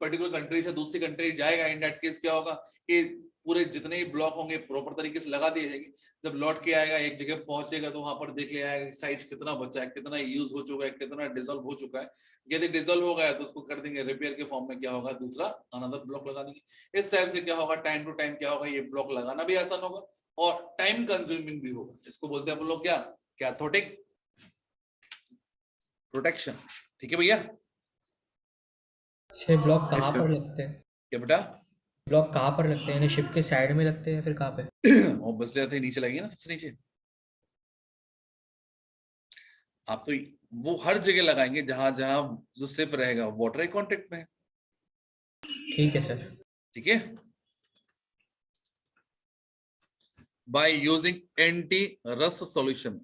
Speaker 1: पर्टिकुलर कंट्री से दूसरी कंट्री जाएगा, इन दैट केस क्या होगा कि पूरे जितने ही ब्लॉक होंगे प्रॉपर तरीके से लगा दिए जाएंगे। जब लौट के आएगा एक जगह पहुंचेगा तो वहां पर देख लिया जाएगा साइज कितना बचा है, कितना यूज हो चुका है, कितना डिसॉल्व हो चुका है। यदि डिसॉल्व हो गया तो उसको कर देंगे रिपेयर के फॉर्म में, क्या होगा दूसरा अनदर ब्लॉक लगा देंगे। इस टाइप से क्या होगा, टाइम टू टाइम क्या होगा, ये ब्लॉक लगाना भी आसान होगा और टाइम कंज्यूमिंग भी होगा। इसको बोलते हैं हम लोग क्या, कैथोडिक प्रोटेक्शन, ठीक है भैया।
Speaker 8: छह ब्लॉक कहाँ पर लगते हैं,
Speaker 1: क्या बेटा,
Speaker 8: ब्लॉक कहाँ पर लगते हैं, यानी शिप के साइड में लगते हैं फिर कहाँ पे?
Speaker 1: ऑब्वियसली आते नीचे लगेंगे ना, सबसे नीचे। आप तो वो हर जगह लगाएंगे जहां जहां जो सिप रहेगा वाटर कांटेक्ट में,
Speaker 8: ठीक है सर।
Speaker 1: ठीक है। By using anti rust solution,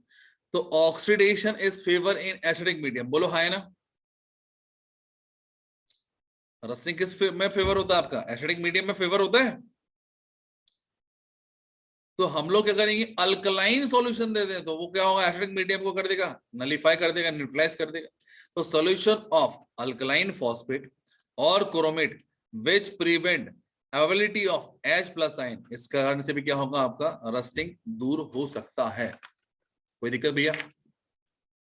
Speaker 1: तो oxidation is favour in acidic medium, बोलो हाय ना। रस्टिंग किस में फेवर होता है आपका, एसिडिक मीडियम में फेवर होता है। तो हम लोग क्या करेंगे, अल्कलाइन सॉल्यूशन दे दें तो वो क्या होगा, एसिडिक मीडियम को कर देगा, नलिफाई कर देगा, न्यूट्रलाइज कर देगा। तो सॉल्यूशन ऑफ अल्कलाइन फॉस्फेट और chromate which prevent availability of H+ ion, इस कारण से भी क्या होगा आपका रस्टिंग दूर हो सकता है। कोई दिक्कत भैया?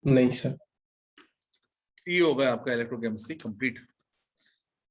Speaker 2: नहीं सर।
Speaker 1: ये होगा आपका इलेक्ट्रोकेमिस्ट्री कंप्लीट।